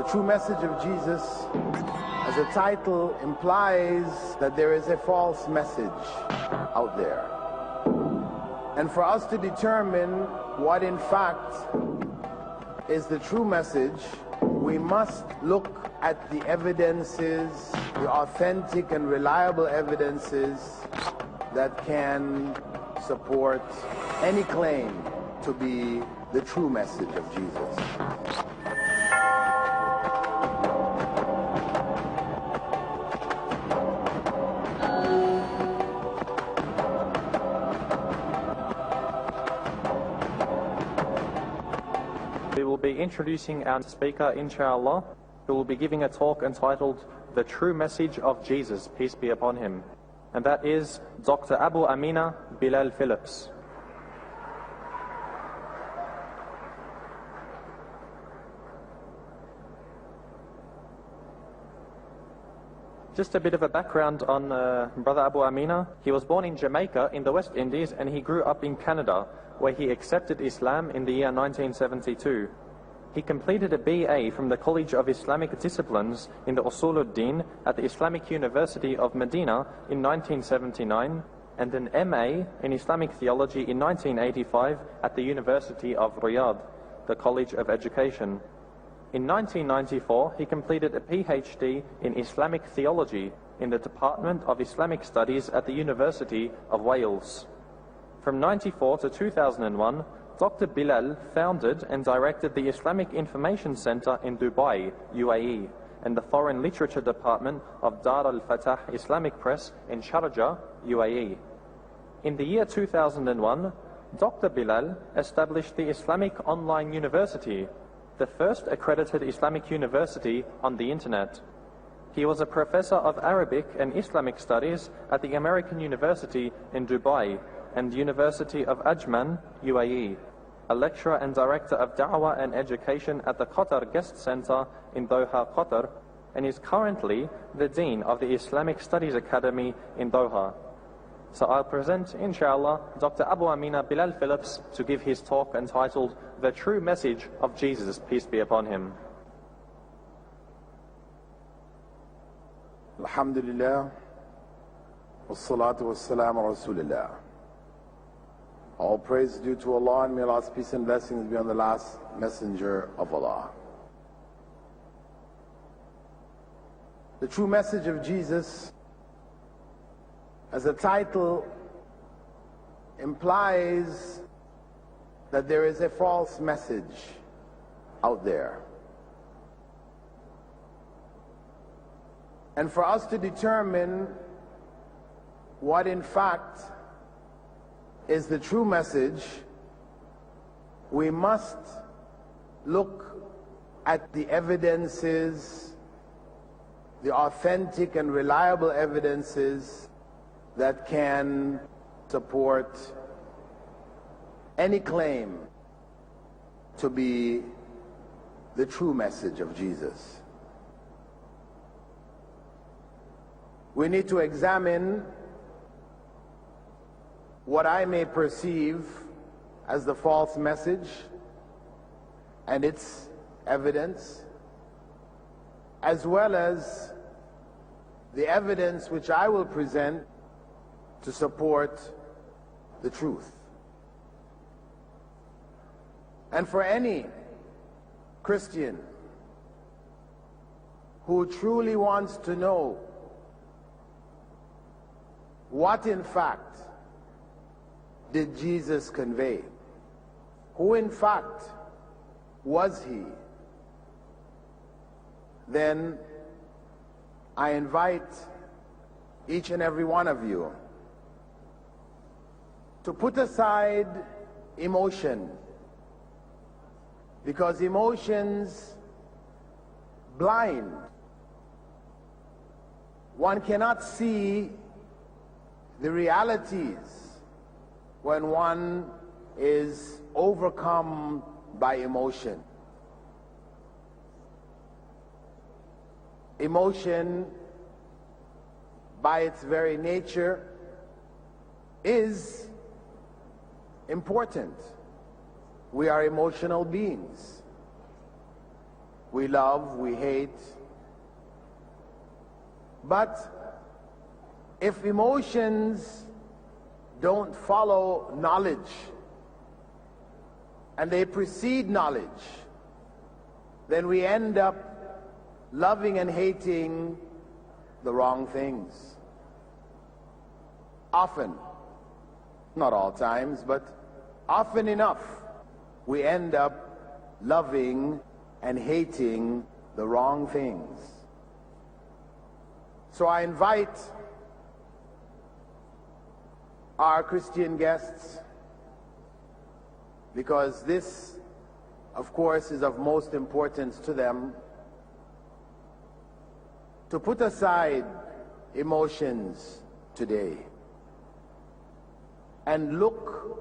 The true message of Jesus, as a title implies that there is a false message out there. And for us to determine what in fact is the true message, we must look at the evidences, the authentic and reliable evidences that can support any claim to be the true message of Jesus. We will be introducing our speaker, inshallah, who will be giving a talk entitled The True Message of Jesus, peace be upon him. And that is Dr. Abu Amina Bilal Phillips. Just a bit of a background on Brother Abu Amina. He was born in Jamaica in the West Indies, and he grew up in Canada, where he accepted Islam in the year 1972. He completed a BA from the College of Islamic Disciplines in the Usuluddin at the Islamic University of Medina in 1979, and an MA in Islamic Theology in 1985 at the University of Riyadh, the College of Education. In 1994, he completed a PhD in Islamic Theology in the Department of Islamic Studies at the University of Wales. From 1994 to 2001, Dr. Bilal founded and directed the Islamic Information Center in Dubai, UAE, and the Foreign Literature Department of Dar al-Fatah Islamic Press in Sharjah, UAE. In the year 2001, Dr. Bilal established the Islamic Online University, the first accredited Islamic university on the internet. He was a professor of Arabic and Islamic studies at the American University in Dubai and University of Ajman, UAE, a lecturer and director of Da'wah and Education at the Qatar Guest Center in Doha, Qatar, and is currently the Dean of the Islamic Studies Academy in Doha. So I'll present, inshallah, Dr. Abu Amina Bilal Phillips to give his talk entitled The True Message of Jesus, peace be upon him. Alhamdulillah, wassalatu wassalamu ala Rasulillah. All praise due to Allah, and may Allah's peace and blessings be on the last messenger of Allah. The true message of Jesus, as a title implies that there is a false message out there. And for us to determine what in fact is the true message, we must look at the evidences, the authentic and reliable evidences that can support any claim to be the true message of Jesus. We need to examine what I may perceive as the false message and its evidence, as well as the evidence which I will present to support the truth. And for any Christian who truly wants to know what in fact did Jesus convey, who in fact was he, then I invite each and every one of you to put aside emotion, because emotions blind. One cannot see the realities when one is overcome by emotion. Emotion, by its very nature, is important. We are emotional beings. we love, we hate. But if emotions don't follow knowledge and they precede knowledge, then we end up loving and hating the wrong things. Often, not all times, but often enough, we end up loving and hating the wrong things. So I invite our Christian guests, because this, of course, is of most importance to them, to put aside emotions today and look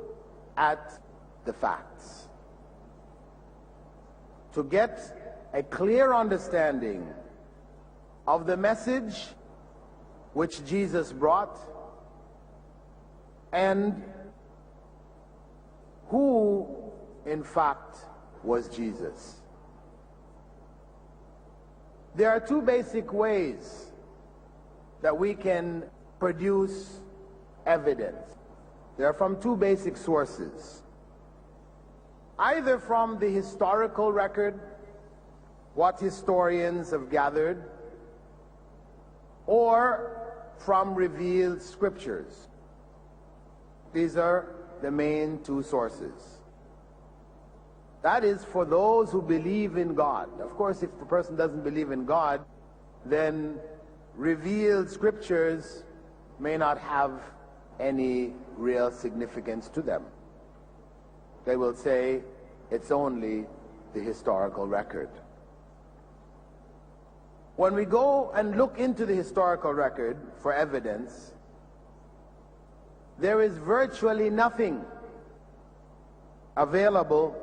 at the facts, to get a clear understanding of the message which Jesus brought and who, in fact, was Jesus. There are two basic ways that we can produce evidence. They are from two basic sources. Either from the historical record, what historians have gathered, or from revealed scriptures. These are the main two sources. That is for those who believe in God. Of course, if the person doesn't believe in God, then revealed scriptures may not have any real significance to them. They will say it's only the historical record. When we go and look into the historical record for evidence, there is virtually nothing available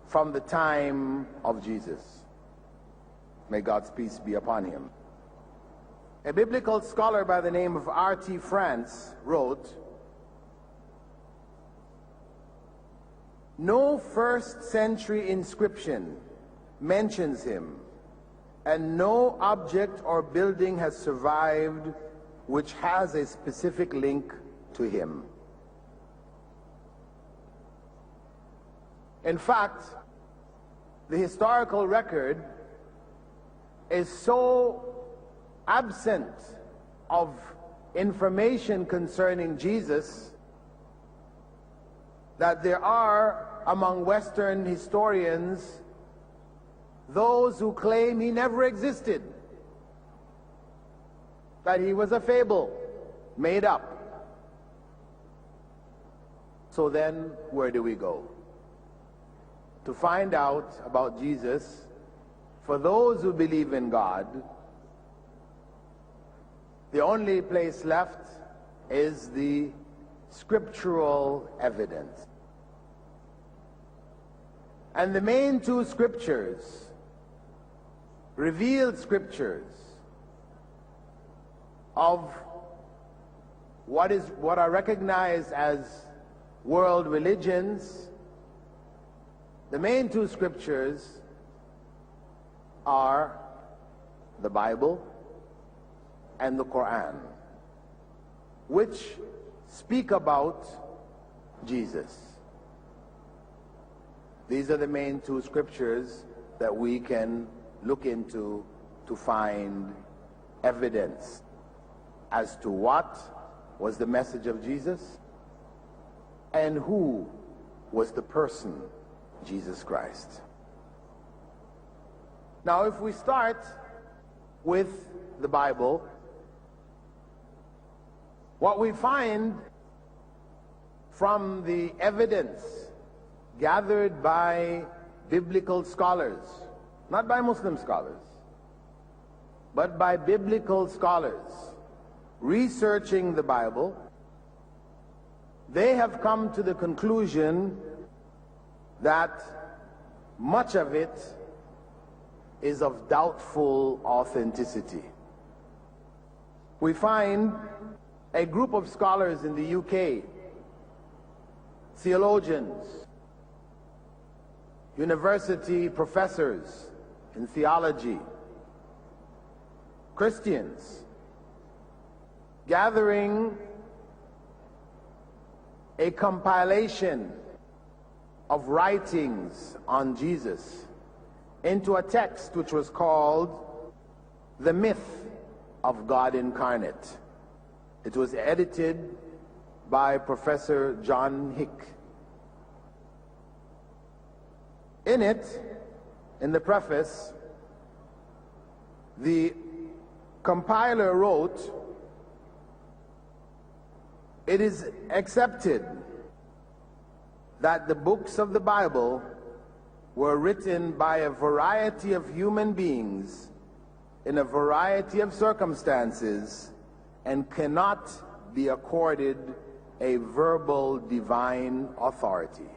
from the time of Jesus. May God's peace be upon him. A biblical scholar by the name of R.T. France wrote, "No first-century inscription mentions him, and no object or building has survived which has a specific link to him." In fact, the historical record is so absent of information concerning Jesus that there are among Western historians those who claim he never existed, that he was a fable, made up. So then, where do we go? To find out about Jesus, for those who believe in God, the only place left is the scriptural evidence. And the main two scriptures, revealed scriptures, of what are recognized as world religions, the main two scriptures are the Bible and the Quran, which speak about Jesus. These are the main two scriptures that we can look into to find evidence as to what was the message of Jesus and who was the person Jesus Christ. Now, if we start with the Bible, what we find from the evidence gathered by biblical scholars, not by Muslim scholars, but by biblical scholars researching the Bible, they have come to the conclusion that much of it is of doubtful authenticity. We find a group of scholars in the UK, theologians, university professors in theology, Christians, gathering a compilation of writings on Jesus into a text which was called The Myth of God Incarnate. It was edited by Professor John Hick. In it, in the preface, the compiler wrote, "It is accepted that the books of the Bible were written by a variety of human beings in a variety of circumstances and cannot be accorded a verbal divine authority."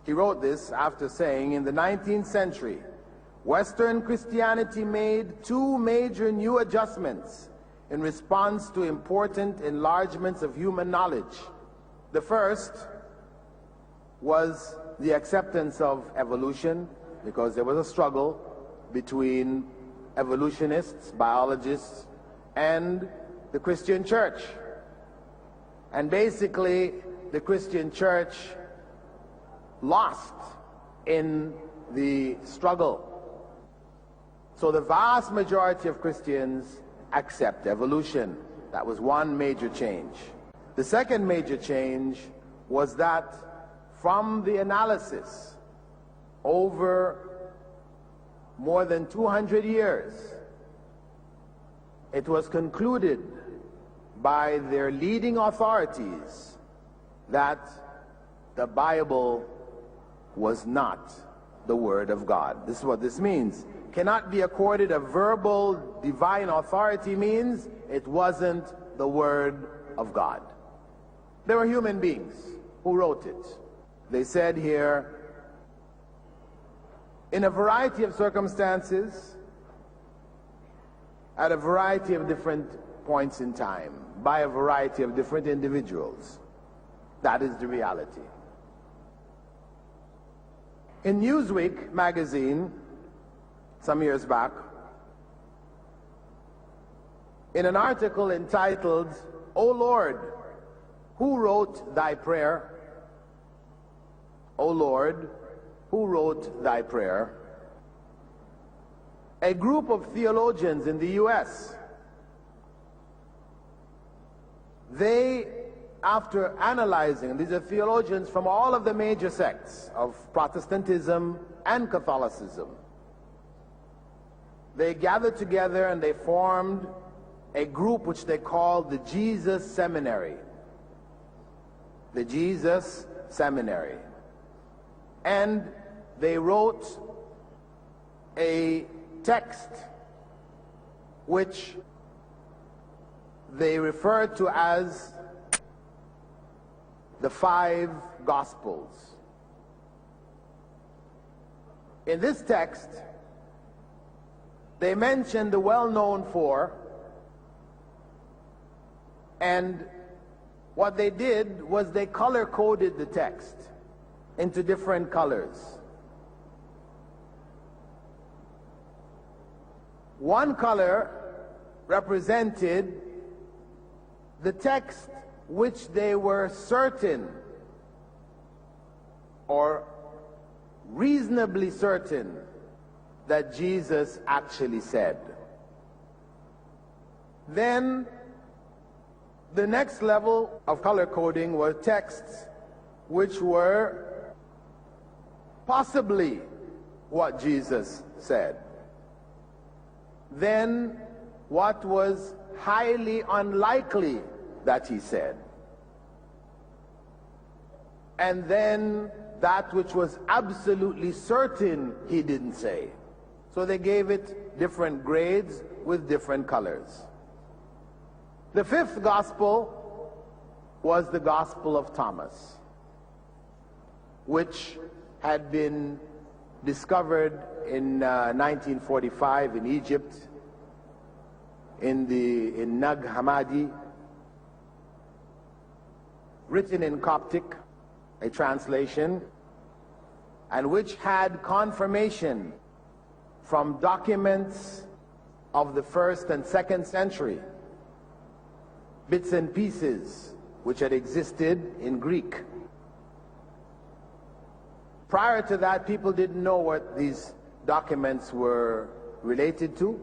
He wrote this after saying, in the 19th century, Western Christianity made two major new adjustments in response to important enlargements of human knowledge. The first was the acceptance of evolution, because there was a struggle between evolutionists, biologists, and the Christian church. And basically, the Christian church lost in the struggle. So the vast majority of Christians accept evolution. That was one major change. The second major change was that from the analysis over more than 200 years, it was concluded by their leading authorities that the Bible was not the Word of God. This is what this means. Cannot be accorded a verbal divine authority means it wasn't the Word of God. There were human beings who wrote it. They said here, in a variety of circumstances, at a variety of different points in time, by a variety of different individuals. That is the reality. In Newsweek magazine, some years back, in an article entitled, "O Lord, who wrote thy prayer?" O Lord, who wrote thy prayer? A group of theologians in the U.S., they, after analyzing, these are theologians from all of the major sects of Protestantism and Catholicism, they gathered together and they formed a group which they called the Jesus Seminary. The Jesus Seminary. And they wrote a text which they referred to as the 5 Gospels. In this text, they mentioned the well-known 4, and what they did was they color-coded the text into different colors. One color represented the text which they were certain or reasonably certain that Jesus actually said. Then the next level of color coding were texts which were possibly what Jesus said. Then what was highly unlikely that he said. And then that which was absolutely certain he didn't say. So they gave it different grades with different colors. The 5th gospel was the Gospel of Thomas, which had been discovered in 1945 in Egypt, in Nag Hammadi, written in Coptic, a translation, and which had confirmation from documents of the 1st and 2nd century, bits and pieces which had existed in Greek. Prior to that, people didn't know what these documents were related to,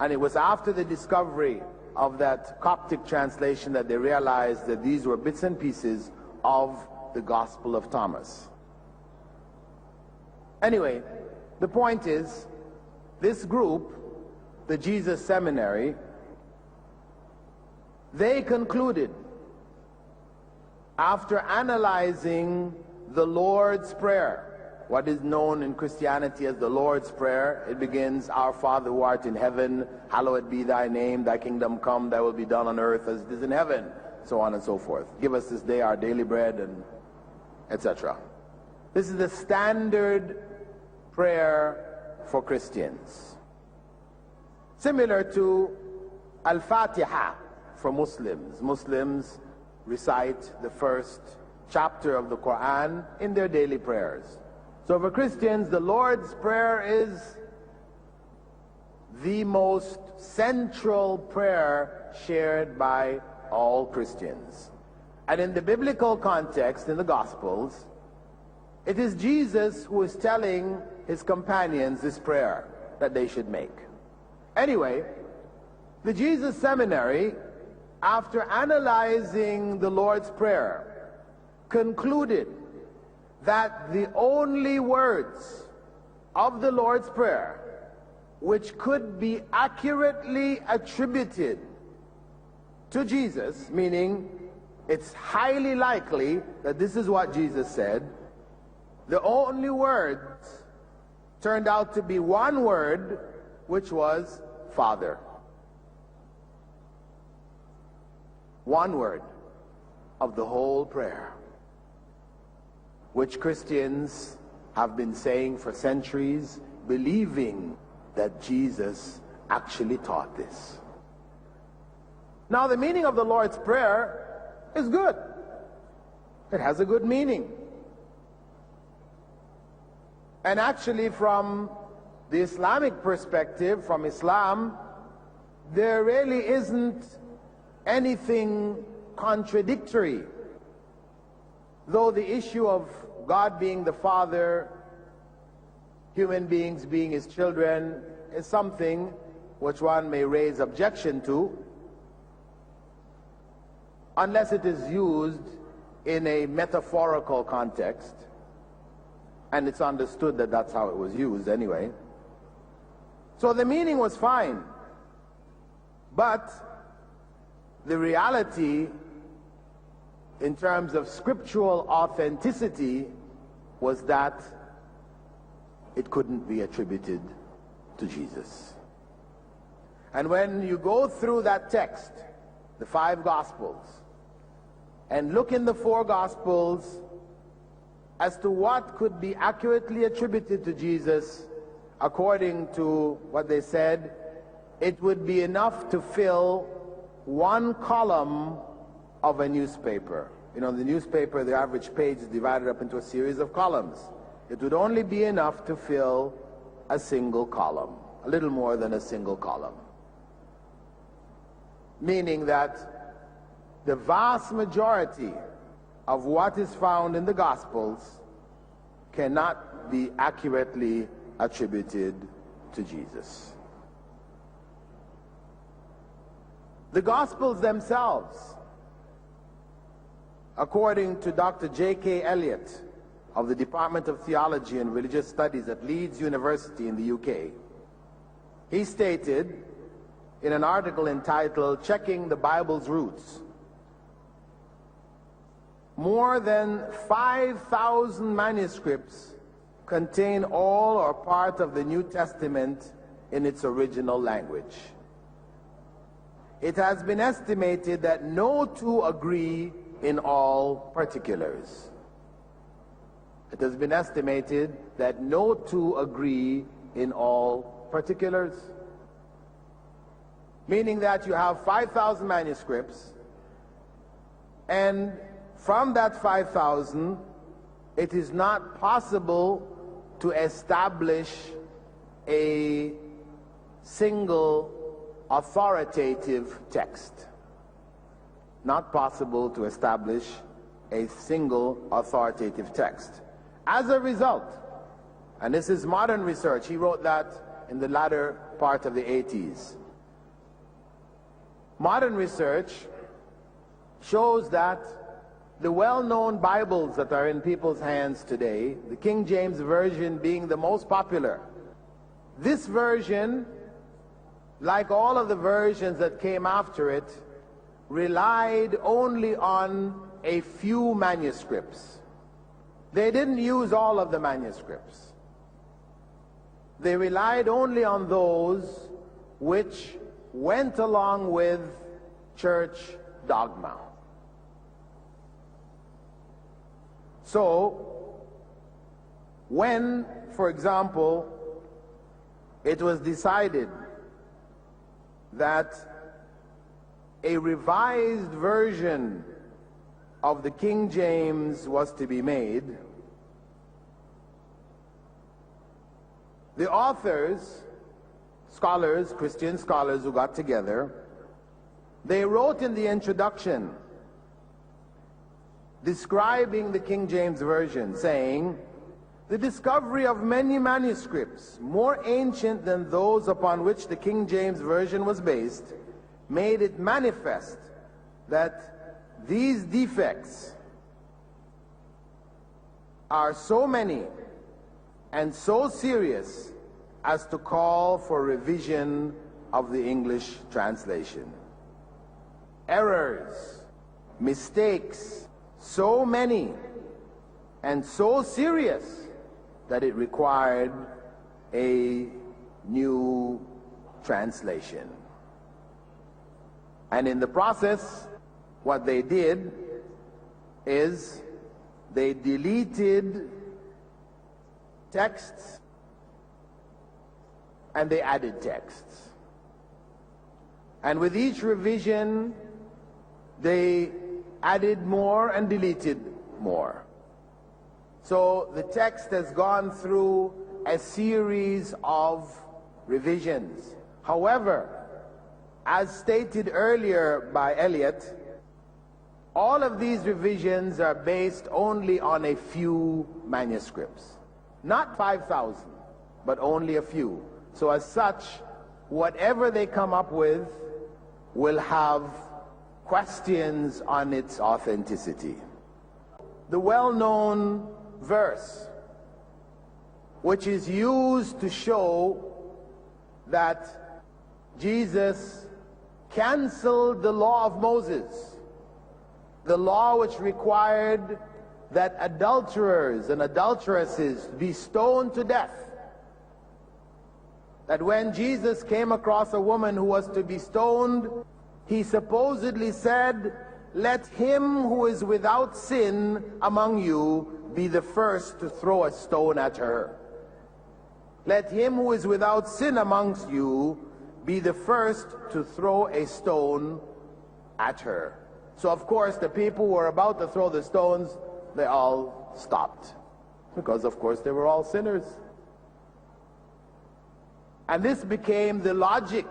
and it was after the discovery of that Coptic translation that they realized that these were bits and pieces of the Gospel of Thomas. Anyway, the point is, this group, the Jesus Seminary, they concluded, after analyzing the Lord's Prayer, what is known in Christianity as the Lord's Prayer. It begins, Our Father who art in heaven, hallowed be thy name, thy kingdom come, thy will be done on earth as it is in heaven, so on and so forth. Give us this day our daily bread, and etc. This is the standard prayer for Christians. Similar to Al-Fatiha for Muslims. Muslims recite the first chapter of the Quran in their daily prayers. So for Christians, the Lord's Prayer is the most central prayer shared by all Christians. And in the biblical context, in the Gospels, it is Jesus who is telling his companions this prayer that they should make. Anyway, the Jesus Seminary, after analyzing the Lord's Prayer, concluded that the only words of the Lord's Prayer which could be accurately attributed to Jesus, meaning it's highly likely that this is what Jesus said, the only words turned out to be one word, which was Father. One word of the whole prayer, which Christians have been saying for centuries, believing that Jesus actually taught this. Now, the meaning of the Lord's Prayer is good. It has a good meaning. And actually, from the Islamic perspective, from Islam, there really isn't anything contradictory. Though the issue of God being the Father, human beings being his children, is something which one may raise objection to, unless it is used in a metaphorical context, and it's understood that that's how it was used anyway. So the meaning was fine, but the reality in terms of scriptural authenticity was that it couldn't be attributed to Jesus. And when you go through that text, the 5 Gospels, and look in the 4 Gospels as to what could be accurately attributed to Jesus, according to what they said, it would be enough to fill 1 column of a newspaper. You know, the newspaper, the average page is divided up into a series of columns. It would only be enough to fill a single column, a little more than a single column. Meaning that the vast majority of what is found in the Gospels cannot be accurately attributed to Jesus. The Gospels themselves, according to Dr. J.K. Elliott of the Department of Theology and Religious Studies at Leeds University in the UK, he stated in an article entitled "Checking the Bible's Roots," more than 5,000 manuscripts contain all or part of the New Testament in its original language. It has been estimated that no 2 agree in all particulars. It has been estimated that no 2 agree in all particulars. Meaning that you have 5,000 manuscripts, and from that 5,000, it is not possible to establish a single authoritative text. Not possible to establish a single authoritative text. As a result, and this is modern research, he wrote that in the latter part of the 80s. Modern research shows that the well-known Bibles that are in people's hands today, the King James Version being the most popular, this version, like all of the versions that came after it, relied only on a few manuscripts. They didn't use all of the manuscripts. They relied only on those which went along with church dogma. So, when, for example, it was decided that a revised version of the King James was to be made, the authors, scholars, Christian scholars who got together, they wrote in the introduction describing the King James Version, saying, "The discovery of many manuscripts more ancient than those upon which the King James Version was based made it manifest that these defects are so many and so serious as to call for revision of the English translation. Errors, mistakes, so many and so serious that it required a new translation." And in the process, what they did is they deleted texts and they added texts. And with each revision, they added more and deleted more. So the text has gone through a series of revisions. However, as stated earlier by Eliot, all of these revisions are based only on a few manuscripts. Not 5,000, but only a few. So as such, whatever they come up with will have questions on its authenticity. The well-known verse, which is used to show that Jesus canceled the law of Moses, the law which required that adulterers and adulteresses be stoned to death. That when Jesus came across a woman who was to be stoned, he supposedly said, "Let him who is without sin among you be the first to throw a stone at her. Let him who is without sin amongst you be the first to throw a stone at her." So of course the people who were about to throw the stones, they all stopped, because of course they were all sinners. And this became the logic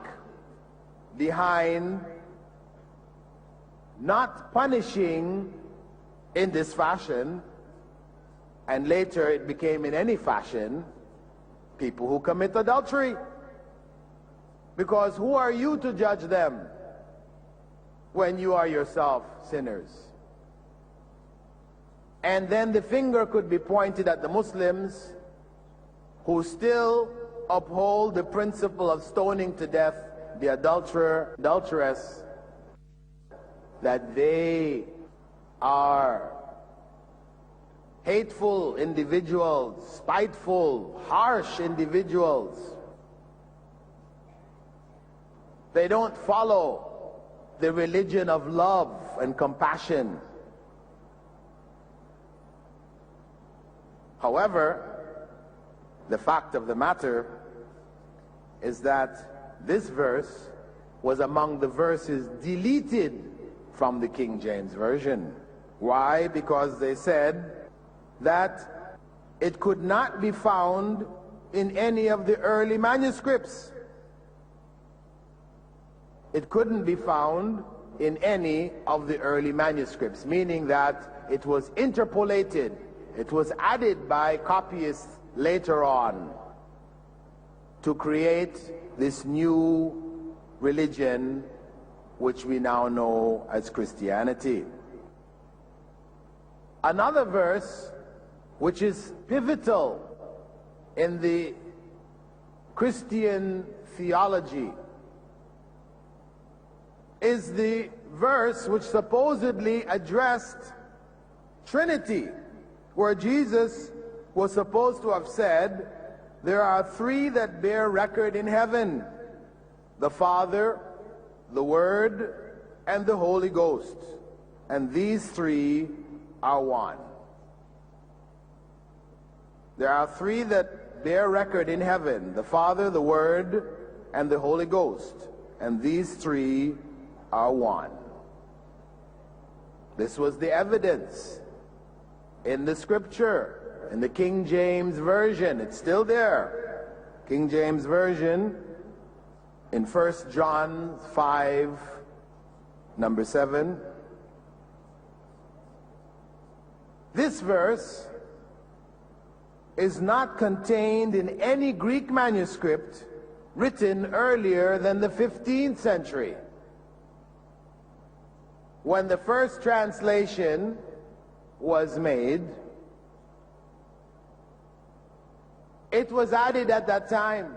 behind not punishing in this fashion, and later it became in any fashion, people who commit adultery. Because who are you to judge them when you are yourself sinners? And then the finger could be pointed at the Muslims who still uphold the principle of stoning to death the adulterer, adulteress, that they are hateful individuals, spiteful, harsh individuals. They don't follow the religion of love and compassion. However, the fact of the matter is that this verse was among the verses deleted from the King James Version. Why? Because they said that it could not be found in any of the early manuscripts. It couldn't be found in any of the early manuscripts, meaning that it was interpolated, it was added by copyists later on to create this new religion which we now know as Christianity. Another verse which is pivotal in the Christian theology is the verse which supposedly addressed Trinity, where Jesus was supposed to have said, there are three that bear record in heaven: the Father, the Word, and the Holy Ghost. And these three are one. There are three that bear record in heaven: the Father, the Word, and the Holy Ghost. And these three are one. This was the evidence in the scripture, in the King James Version. It's still there. King James Version in 1 John 5, number 7. This verse is not contained in any Greek manuscript written earlier than the 15th century. When the first translation was made, it was added at that time.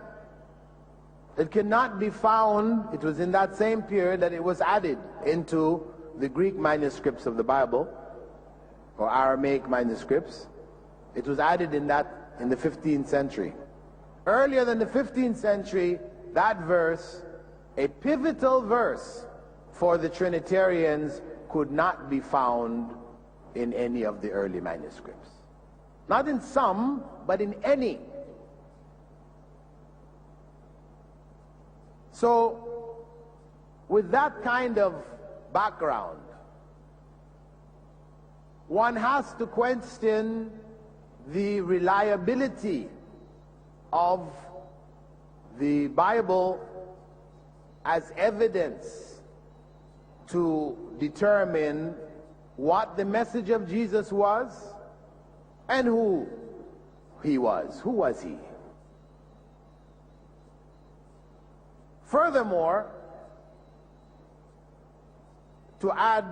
It cannot be found. It was in that same period that it was added into the Greek manuscripts of the Bible, or Aramaic manuscripts. It was added in the 15th century. Earlier than the 15th century, that verse, a pivotal verse for the Trinitarians, could not be found in any of the early manuscripts. Not in some, but in any. So, with that kind of background, one has to question the reliability of the Bible as evidence to determine what the message of Jesus was and who he was. Who was he? Furthermore, to add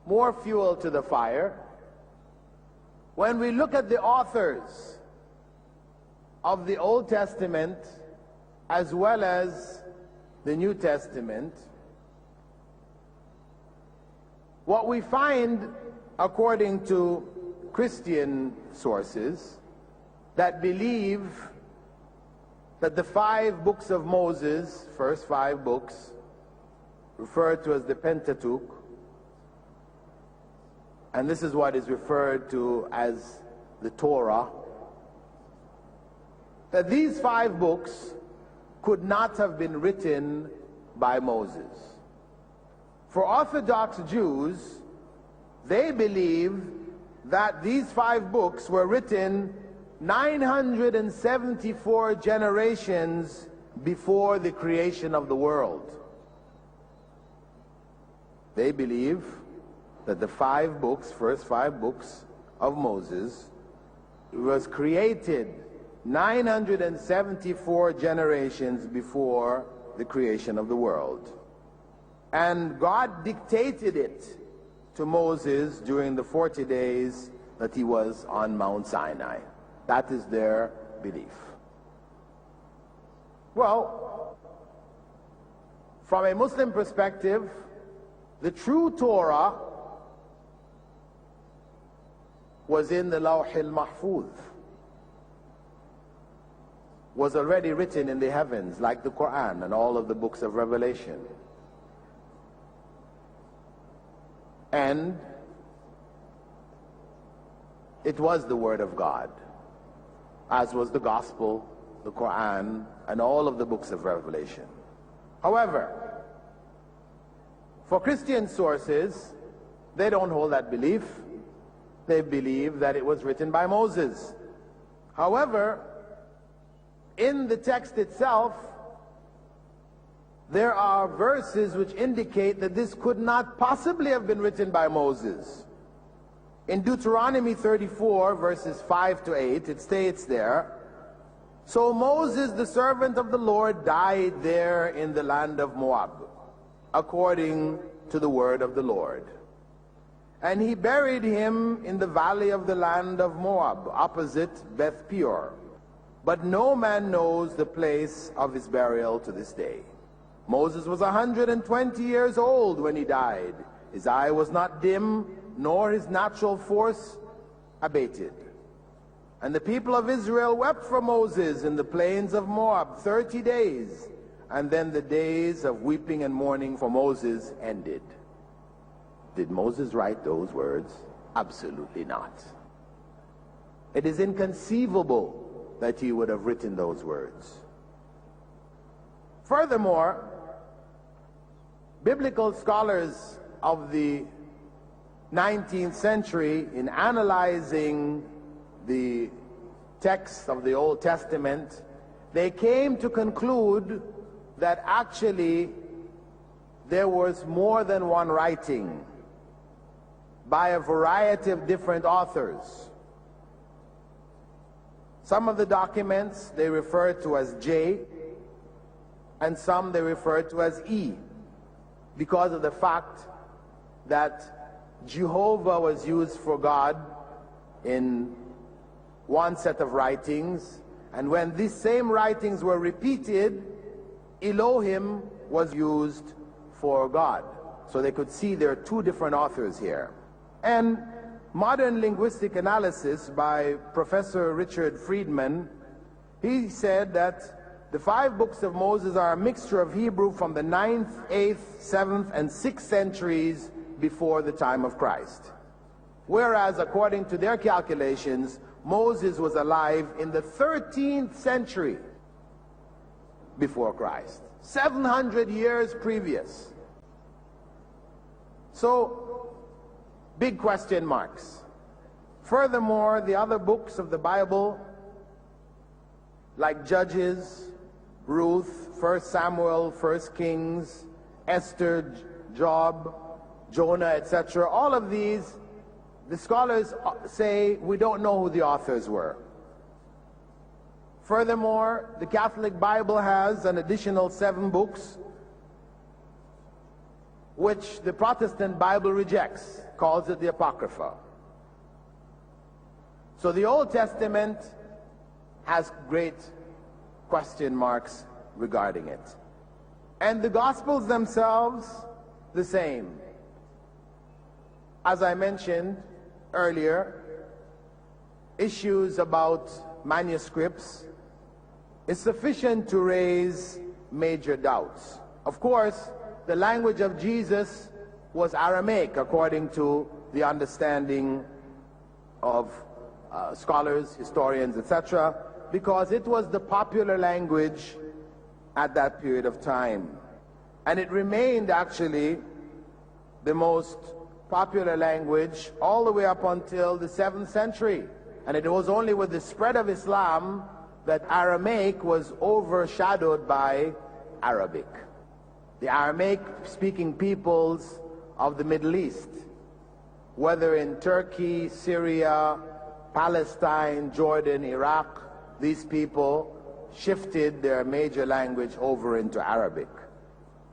more fuel to the fire, when we look at the authors of the Old Testament as well as the New Testament, what we find, according to Christian sources that believe that the 5 books of Moses, first 5 books, referred to as the Pentateuch, and this is what is referred to as the Torah, that these 5 books could not have been written by Moses. For Orthodox Jews, they believe that these 5 books were written 974 generations before the creation of the world. They believe that the 5 books, first 5 books of Moses, was created 974 generations before the creation of the world. And God dictated it to Moses during the 40 days that he was on Mount Sinai. That is their belief. Well, from a Muslim perspective, the true Torah was in the Lawh al-Mahfuz, was already written in the heavens, like the Quran and all of the books of Revelation. And it was the Word of God, as was the Gospel, the Quran, and all of the books of Revelation. However, for Christian sources, they don't hold that belief. they believe that it was written by Moses. However, in the text itself, there are verses which indicate that this could not possibly have been written by Moses. In Deuteronomy 34, verses 5 to 8, it states there, "So Moses, the servant of the Lord, died there in the land of Moab, according to the word of the Lord. And he buried him in the valley of the land of Moab, opposite Beth Peor. But no man knows the place of his burial to this day. Moses was 120 years old when he died. His eye was not dim, nor his natural force abated. And the people of Israel wept for Moses in the plains of Moab 30 days. And then the days of weeping and mourning for Moses ended." Did Moses write those words? Absolutely not. It is inconceivable that he would have written those words. Furthermore, biblical scholars of the 19th century, in analyzing the text of the Old Testament, they came to conclude that actually there was more than one writing by a variety of different authors. Some of the documents they refer to as J, and some they refer to as E, because of the fact that Jehovah was used for God in one set of writings, and when these same writings were repeated, Elohim was used for God. So they could see there are two different authors here. And modern linguistic analysis by Professor Richard Friedman, he said that the 5 books of Moses are a mixture of Hebrew from the 9th, 8th, 7th, and 6th centuries before the time of Christ. Whereas, according to their calculations, Moses was alive in the 13th century before Christ, 700 years previous. So, big question marks. Furthermore, the other books of the Bible, like Judges, Ruth, 1 Samuel, 1 Kings, Esther, Job, Jonah, etc., all of these, the scholars say we don't know who the authors were. Furthermore, the Catholic Bible has an additional 7 books which the Protestant Bible rejects, calls it the Apocrypha. So the Old Testament has great question marks regarding it. And the Gospels themselves, the same. As I mentioned earlier, issues about manuscripts is sufficient to raise major doubts. Of course, the language of Jesus was Aramaic, according to the understanding of scholars, historians, etc., because it was the popular language at that period of time. And it remained actually the most popular language all the way up until the 7th century. And it was only with the spread of Islam that Aramaic was overshadowed by Arabic. The Aramaic-speaking peoples of the Middle East, whether in Turkey, Syria, Palestine, Jordan, Iraq, these people shifted their major language over into Arabic.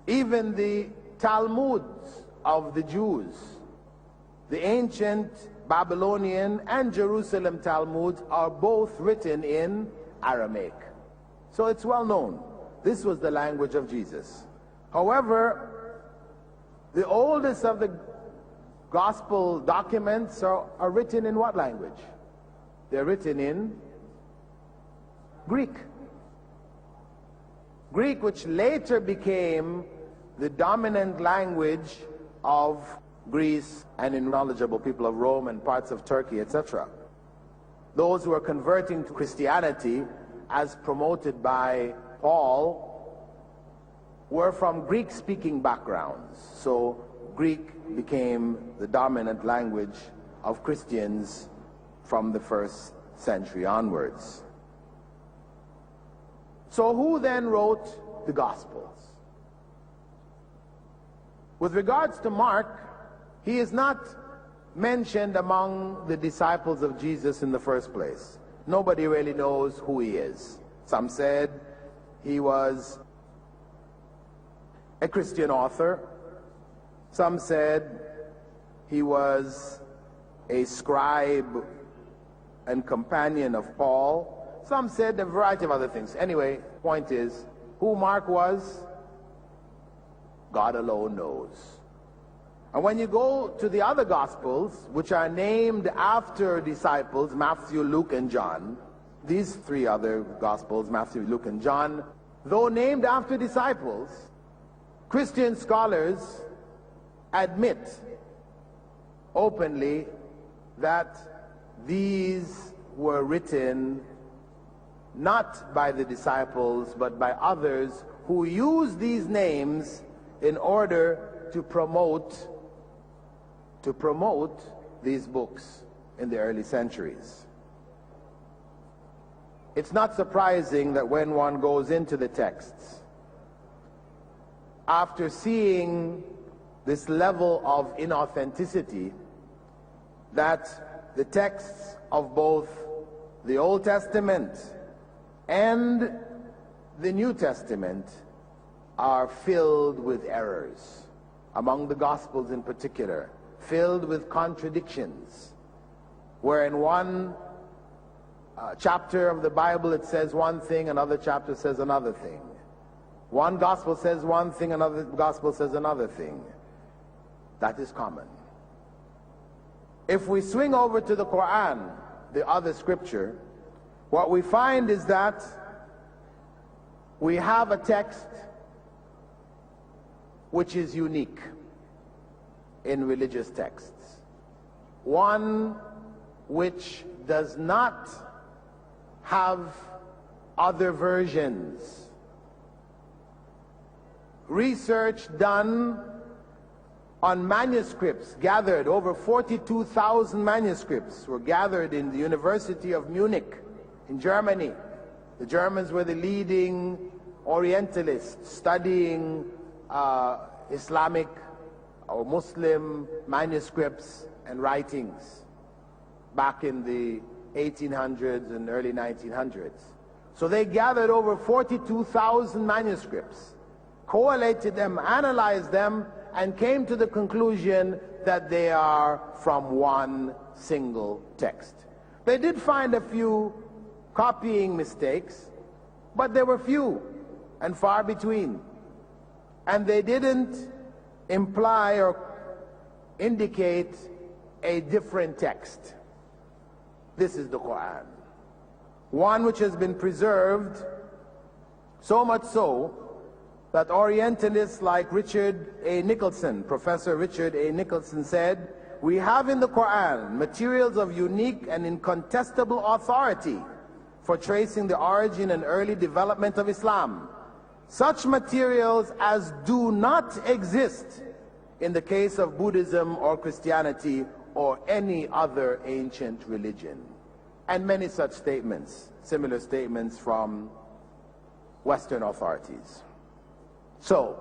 Even the Talmuds of the Jews, the ancient Babylonian and Jerusalem Talmuds, are both written in Aramaic. So it's well known. This was the language of Jesus. However, the oldest of the gospel documents are written in what language? They're written in Greek. Greek, which later became the dominant language of Greece and in knowledgeable people of Rome and parts of Turkey, etc. Those who are converting to Christianity, as promoted by Paul, were from Greek-speaking backgrounds. So Greek became the dominant language of Christians from the first century onwards. So who then wrote the Gospels? With regards to Mark, he is not mentioned among the disciples of Jesus in the first place. Nobody really knows who he is. Some said he was a Christian author. Some said he was a scribe and companion of Paul. Some said a variety of other things. Anyway, point is, who Mark was, God alone knows. And when you go to the other Gospels, which are named after disciples, Matthew, Luke, and John, these three other Gospels, Matthew, Luke, and John, though named after disciples, Christian scholars admit openly that these were written not by the disciples, but by others who used these names in order to promote these books in the early centuries. It's not surprising that when one goes into the texts, after seeing this level of inauthenticity, that the texts of both the Old Testament and the New Testament are filled with errors, among the Gospels in particular, filled with contradictions, where in one chapter of the Bible it says one thing, another chapter says another thing. One Gospel says one thing, another Gospel says another thing. That is common. If we swing over to the Quran, the other scripture, what we find is that we have a text which is unique in religious texts. One which does not have other versions. Research done on manuscripts gathered, over 42,000 manuscripts were gathered in the University of Munich in Germany. The Germans were the leading Orientalists studying Islamic or Muslim manuscripts and writings back in the 1800s and early 1900s. So they gathered over 42,000 manuscripts, collated them, analyzed them, and came to the conclusion that they are from one single text. They did find a few copying mistakes, but there were few and far between. And they didn't imply or indicate a different text. This is the Quran. One which has been preserved, so much so that Orientalists like Richard A. Nicholson, Professor Richard A. Nicholson said, "We have in the Quran materials of unique and incontestable authority for tracing the origin and early development of Islam. Such materials as do not exist in the case of Buddhism or Christianity or any other ancient religion." And many such statements, similar statements from Western authorities. So,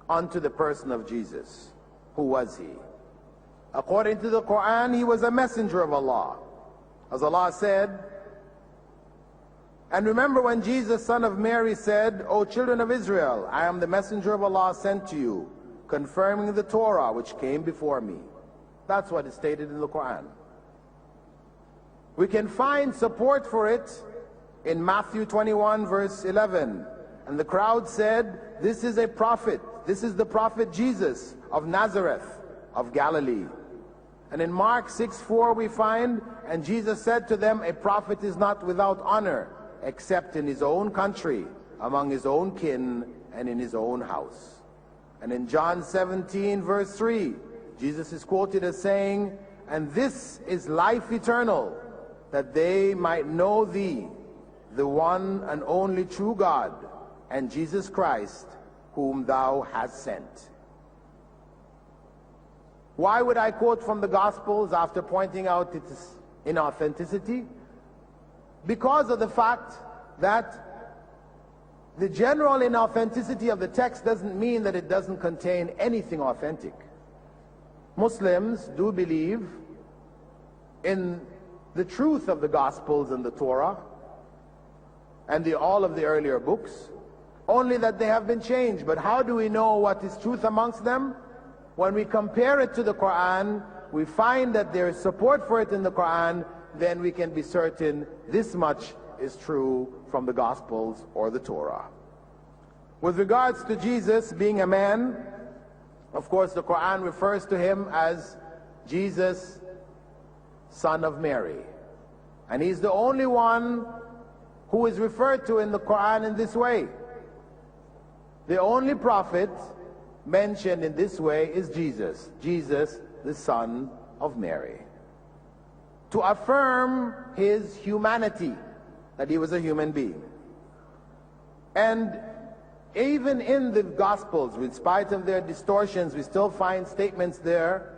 onto the person of Jesus. Who was he? According to the Quran, he was a messenger of Allah. As Allah said, and remember when Jesus, son of Mary, said, "O children of Israel, I am the messenger of Allah sent to you, confirming the Torah which came before me." That's what is stated in the Quran. We can find support for it in Matthew 21 verse 11. And the crowd said, "This is a prophet. This is the prophet Jesus of Nazareth of Galilee." And in Mark 6:4 we find, "And Jesus said to them, a prophet is not without honor, except in his own country, among his own kin, and in his own house." And in John 17 verse 3, Jesus is quoted as saying, "And this is life eternal, that they might know thee, the one and only true God, and Jesus Christ, whom thou hast sent." Why would I quote from the Gospels after pointing out its inauthenticity? Because of the fact that the general inauthenticity of the text doesn't mean that it doesn't contain anything authentic. Muslims do believe in the truth of the Gospels and the Torah and all of the earlier books, only that they have been changed. But how do we know what is truth amongst them? When we compare it to the Quran, we find that there is support for it in the Quran, then we can be certain this much is true from the Gospels or the Torah. With regards to Jesus being a man, of course the Quran refers to him as Jesus, son of Mary. And he's the only one who is referred to in the Quran in this way. The only prophet mentioned in this way is Jesus, the son of Mary, to affirm his humanity, that he was a human being. And even in the Gospels, in spite of their distortions, we still find statements there.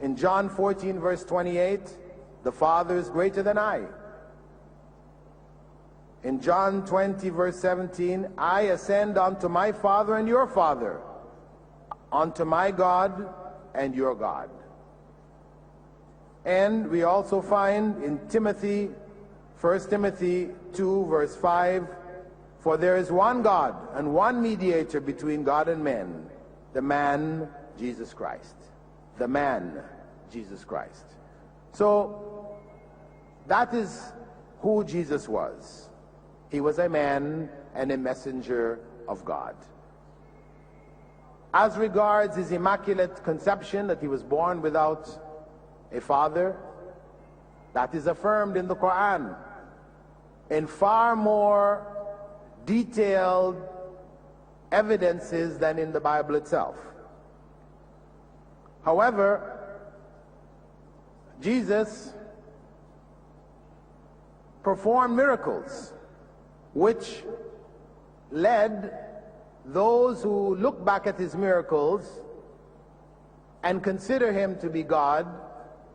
In John 14 verse 28, the Father is greater than I. In John 20 verse 17, I ascend unto my Father and your Father, unto my God and your God. And we also find in Timothy, 1 Timothy 2 verse 5, for there is one God and one mediator between God and men, the man Jesus Christ. The man Jesus Christ. So that is who Jesus was. He was a man and a messenger of God. As regards his immaculate conception, that he was born without a father, that is affirmed in the Quran in far more detailed evidences than in the Bible itself. However, Jesus performed miracles which led those who look back at his miracles and consider him to be God,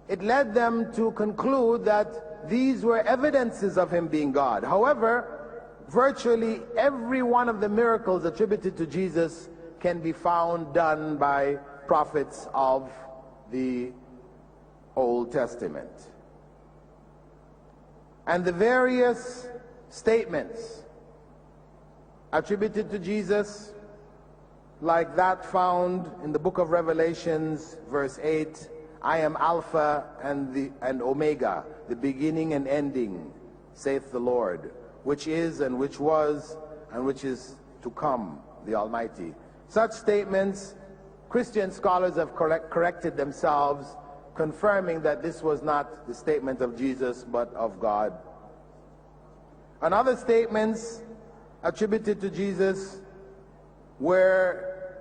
it led them to conclude that these were evidences of him being God. However, virtually every one of the miracles attributed to Jesus can be found done by prophets of the Old Testament. And the various statements attributed to Jesus, like that found in the book of Revelations, verse 8, I am Alpha and Omega, the beginning and ending, saith the Lord, which is and which was and which is to come, the Almighty. Such statements, Christian scholars have corrected themselves, confirming that this was not the statement of Jesus, but of God. And other statements attributed to Jesus where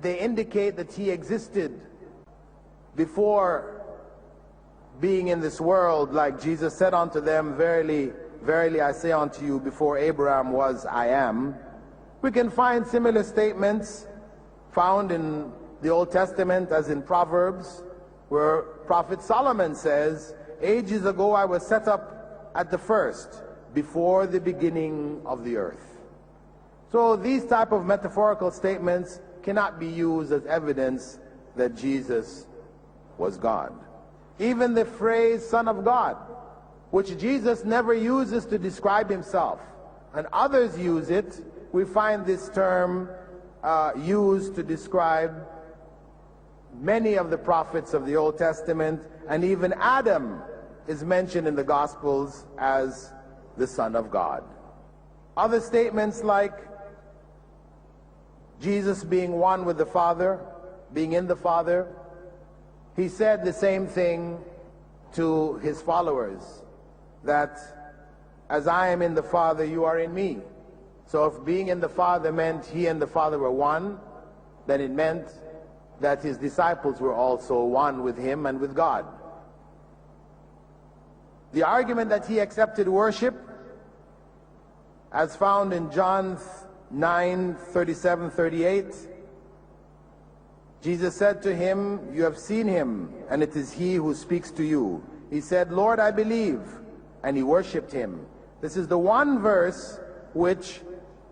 they indicate that he existed before being in this world, like Jesus said unto them, verily, verily I say unto you, before Abraham was, I am. We can find similar statements found in the Old Testament as in Proverbs, where Prophet Solomon says, ages ago I was set up at the first, before the beginning of the earth. So these type of metaphorical statements cannot be used as evidence that Jesus was God. Even the phrase Son of God, which Jesus never uses to describe himself, and others use it, we find this term used to describe many of the prophets of the Old Testament, and even Adam is mentioned in the Gospels as the Son of God. Other statements like Jesus being one with the Father, being in the Father, he said the same thing to his followers, that as I am in the Father, you are in me. So if being in the Father meant he and the Father were one, then it meant that his disciples were also one with him and with God. The argument that he accepted worship, as found in John 9:37-38, Jesus said to him, "You have seen him, and it is he who speaks to you." He said, "Lord, I believe," and he worshipped him. This is the one verse which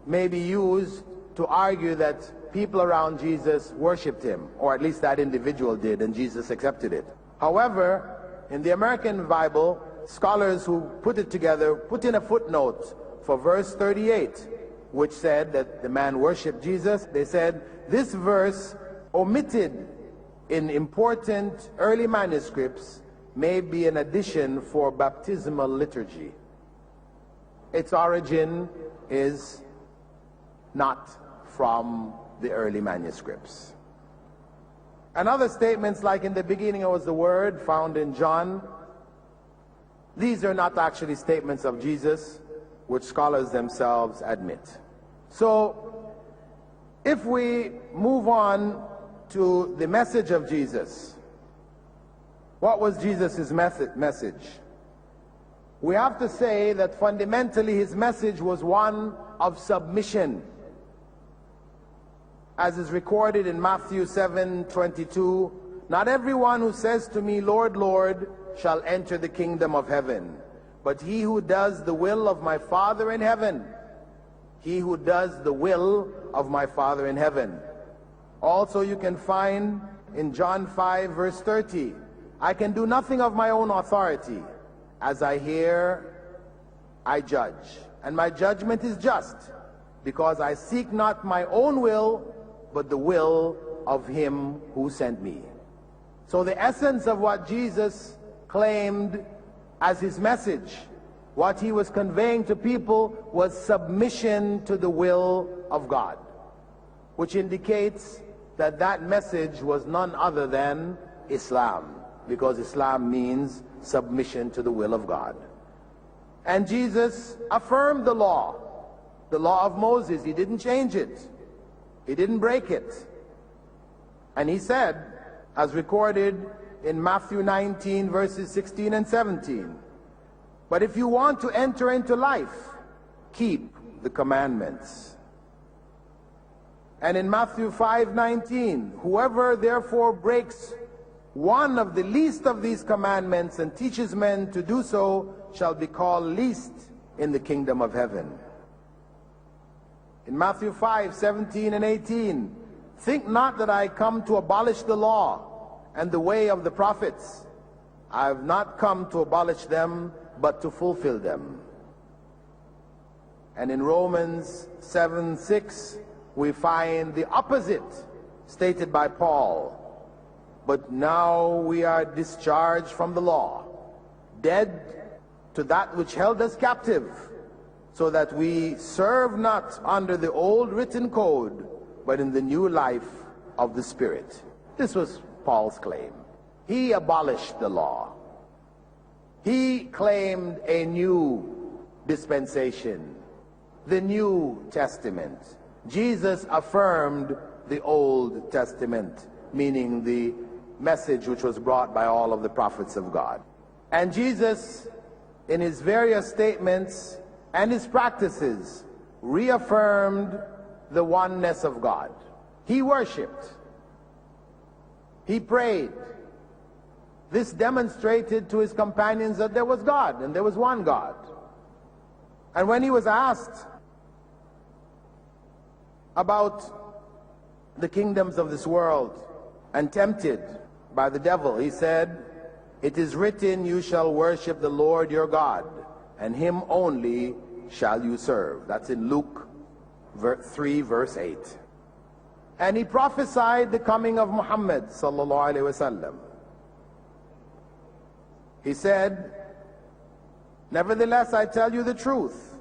may be used to argue that people around Jesus worshipped him, or at least that individual did, and Jesus accepted it. However, in the American Bible, scholars who put it together put in a footnote for verse 38, which said that the man worshipped Jesus. They said this verse, omitted in important early manuscripts, may be an addition for baptismal liturgy. Its origin is not from the early manuscripts. And other statements like "in the beginning was the Word," found in John, these are not actually statements of Jesus, which scholars themselves admit. So, if we move on to the message of Jesus, what was Jesus' message? We have to say that fundamentally his message was one of submission. As is recorded in Matthew 7:22, "Not everyone who says to me, 'Lord, Lord,' shall enter the kingdom of heaven, but he who does the will of my Father in heaven." He who does the will of my Father in heaven. Also you can find in John 5 verse 30, "I can do nothing of my own authority. As I hear, I judge. And my judgment is just, because I seek not my own will, but the will of him who sent me." So the essence of what Jesus claimed as his message, what he was conveying to people, was submission to the will of God, which indicates that that message was none other than Islam, because Islam means submission to the will of God. And Jesus affirmed the law of Moses. He didn't change it. He didn't break it. And he said, as recorded in Matthew 19 verses 16 and 17, "But if you want to enter into life, keep the commandments." And in Matthew 5:19, "Whoever therefore breaks one of the least of these commandments and teaches men to do so shall be called least in the kingdom of heaven." In Matthew 5:17 and 18, "Think not that I come to abolish the law and the way of the prophets. I have not come to abolish them, but to fulfill them." And in Romans 7:6, we find the opposite stated by Paul. "But now we are discharged from the law, dead to that which held us captive, so that we serve not under the old written code, but in the new life of the Spirit." This was Paul's claim. He abolished the law. He claimed a new dispensation, the New Testament. Jesus affirmed the Old Testament, meaning the message which was brought by all of the prophets of God. And Jesus, in his various statements and his practices, reaffirmed the oneness of God. He worshipped. He prayed. This demonstrated to his companions that there was God, and there was one God. And when he was asked about the kingdoms of this world and tempted by the devil, he said, "It is written, you shall worship the Lord your God, and him only shall you serve." That's in Luke 3 verse 8. And he prophesied the coming of Muhammad sallallahu alaihi wasallam. He said, "Nevertheless, I tell you the truth.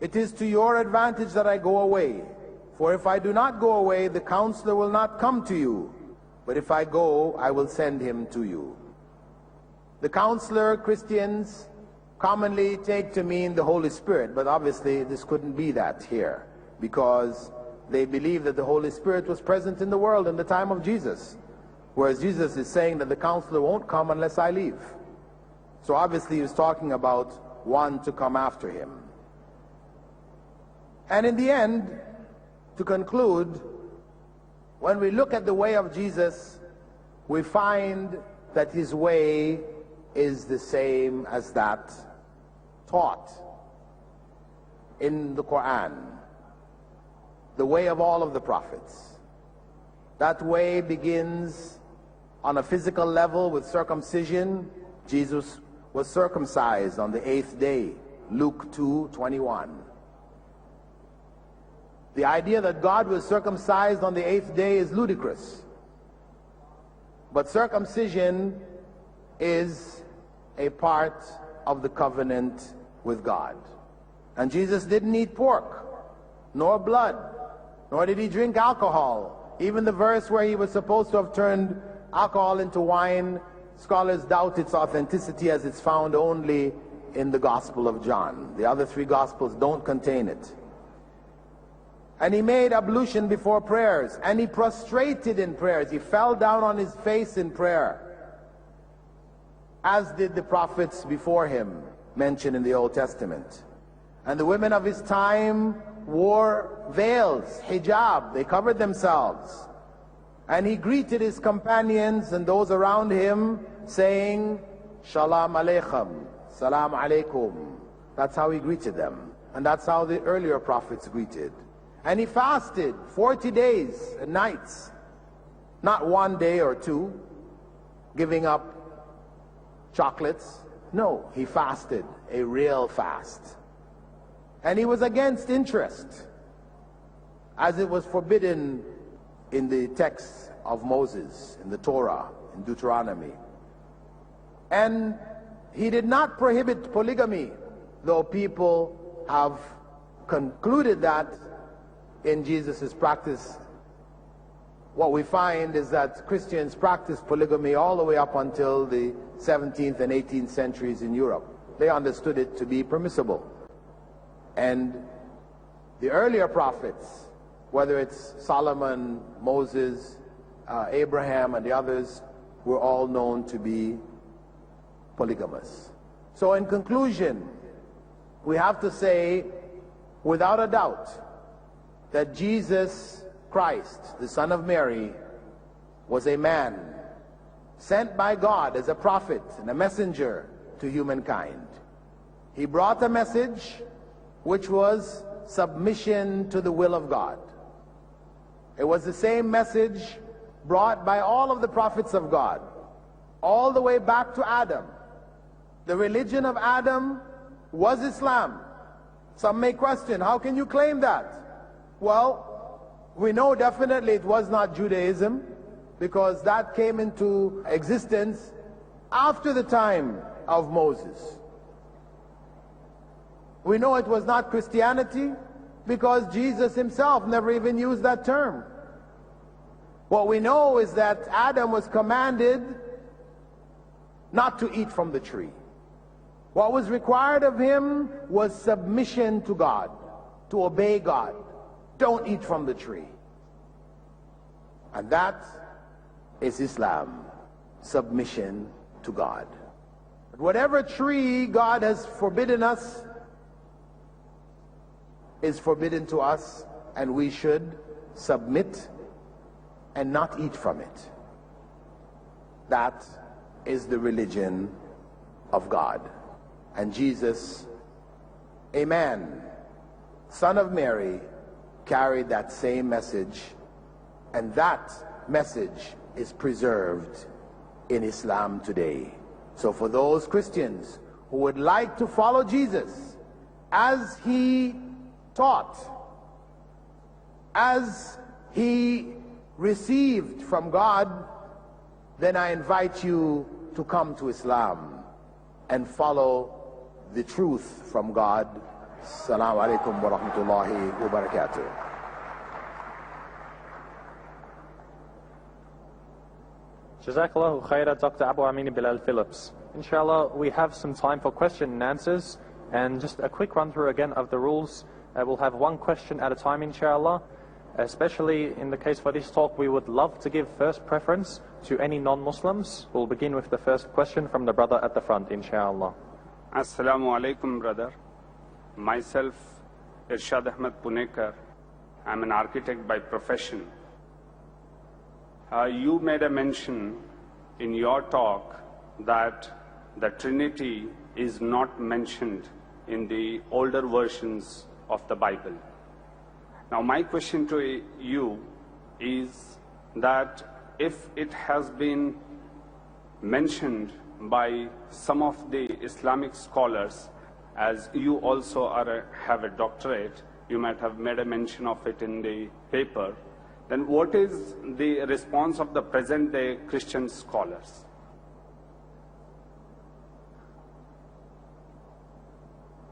It is to your advantage that I go away. For if I do not go away, the counselor will not come to you. But if I go, I will send him to you." The counselor, Christians commonly take to mean the Holy Spirit, but obviously this couldn't be that here, because they believe that the Holy Spirit was present in the world in the time of Jesus, whereas Jesus is saying that the counselor won't come unless I leave. So obviously he was talking about one to come after him. And in the end, to conclude, When we look at the way of Jesus, we find that his way is the same as that taught in the Quran, the way of all of the prophets. That way begins on a physical level with circumcision. Jesus was circumcised on the 8th day, Luke 2:21. The idea that God was circumcised on the 8th day is ludicrous. But circumcision is a part of the covenant with God. And Jesus didn't eat pork, nor blood, nor did he drink alcohol. Even the verse where he was supposed to have turned alcohol into wine, scholars doubt its authenticity as it's found only in the Gospel of John. The other 3 Gospels don't contain it. And he made ablution before prayers, and he prostrated in prayers. He fell down on his face in prayer, as did the prophets before him, mentioned in the Old Testament. And the women of his time wore veils, hijab, they covered themselves. And he greeted his companions and those around him, saying, Shalom Aleichem, Salam Alaikum. That's how he greeted them. And that's how the earlier prophets greeted. And he fasted 40 days and nights, not 1 day or 2, giving up chocolates. No, he fasted, a real fast. And he was against interest, as it was forbidden in the text of Moses, in the Torah, in Deuteronomy. And he did not prohibit polygamy, though people have concluded that in Jesus' practice. What we find is that Christians practiced polygamy all the way up until the 17th and 18th centuries in Europe. They understood it to be permissible. And the earlier prophets, whether it's Solomon, Moses, Abraham, and the others, were all known to be polygamous. So in conclusion, we have to say, without a doubt, that Jesus Christ, the Son of Mary, was a man sent by God as a prophet and a messenger to humankind. He brought a message which was submission to the will of God. It was the same message brought by all of the prophets of God, all the way back to Adam. The religion of Adam was Islam. Some may question, how can you claim that? Well, we know definitely it was not Judaism, because that came into existence after the time of Moses. We know it was not Christianity, because Jesus himself never even used that term. What we know is that Adam was commanded not to eat from the tree. What was required of him was submission to God, to obey God. Don't eat from the tree. And that is Islam, submission to God. But whatever tree God has forbidden us is forbidden to us, and we should submit and not eat from it. That is the religion of God. And Jesus, a man, son of Mary, carried that same message, and that message is preserved in Islam today. So for those Christians who would like to follow Jesus as he taught, as he received from God, then I invite you to come to Islam and follow the truth from God. Assalamu alaikum wa rahmatullahi wa barakatuh. Jazakallahu khaira, Dr. Abu Amin Bilal Phillips. Inshallah, we have some time for question and answers, and just a quick run through again of the rules. We'll have one question at a time, inshallah. Especially in the case for this talk, we would love to give first preference to any non-Muslims. We'll begin with the first question from the brother at the front, inshallah. Assalamu alaikum, brother. Myself, Irshad Ahmed Punekar. I'm an architect by profession. You made a mention in your talk that the Trinity is not mentioned in the older versions of the Bible. Now, my question to you is that if it has been mentioned by some of the Islamic scholars, as you also have a doctorate, you might have made a mention of it in the paper, then what is the response of the present-day Christian scholars?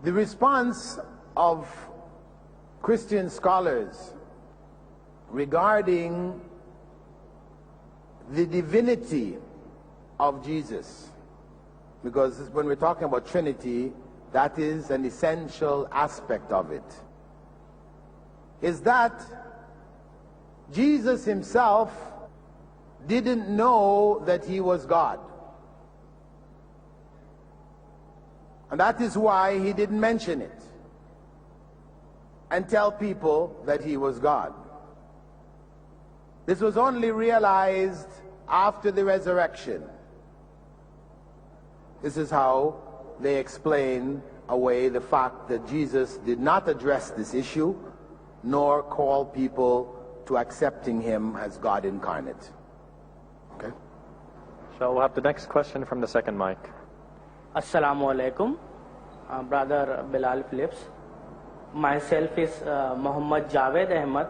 The response of Christian scholars regarding the divinity of Jesus, because when we're talking about Trinity, that is an essential aspect of it, is that Jesus himself didn't know that he was God. And that is why he didn't mention it and tell people that he was God. This was only realized after the resurrection. This is how they explain away the fact that Jesus did not address this issue nor call people to accepting him as God incarnate. Okay? So we'll have the next question from the second mic. Assalamu alaikum, brother Bilal Phillips. Myself is Muhammad Javed Ahmad.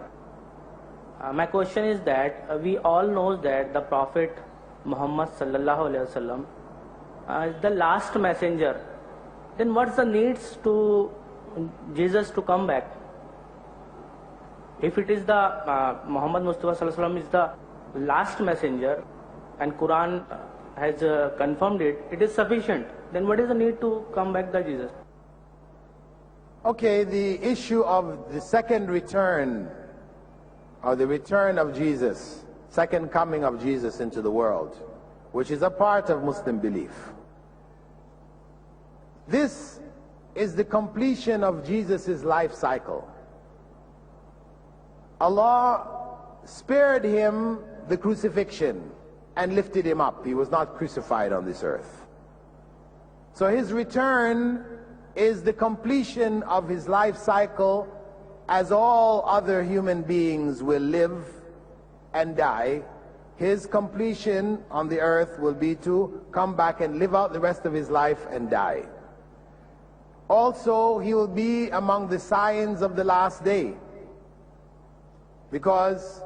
My question is that we all know that the Prophet Muhammad sallallahu alaihi wasallam is the last messenger. Then what's the needs to Jesus to come back? If it is the Muhammad Mustafa sallallahu alaihi wasallam is the last messenger and Quran has confirmed it, it is sufficient. Then what is the need to come back the Jesus? Okay, the issue of the second return, or the return of Jesus, second coming of Jesus into the world, which is a part of Muslim belief. This is the completion of Jesus' life cycle. Allah spared him the crucifixion and lifted him up. He was not crucified on this earth. So his return is the completion of his life cycle, as all other human beings will live and die. His completion on the earth will be to come back and live out the rest of his life and die. Also, he will be among the signs of the last day, because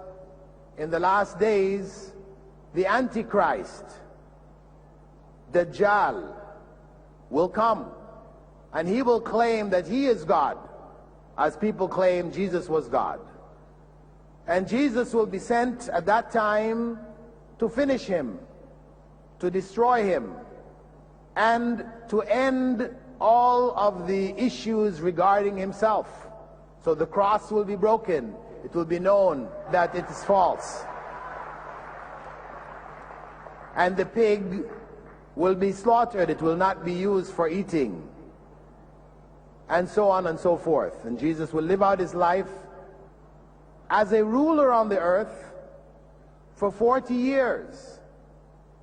in the last days, the Antichrist, Dajjal, will come, and he will claim that he is God, as people claim Jesus was God. And Jesus will be sent at that time to finish him, to destroy him, and to end all of the issues regarding himself. So the cross will be broken. It will be known that it is false. And the pig will be slaughtered. It will not be used for eating. And so on and so forth. And Jesus will live out his life as a ruler on the earth for 40 years.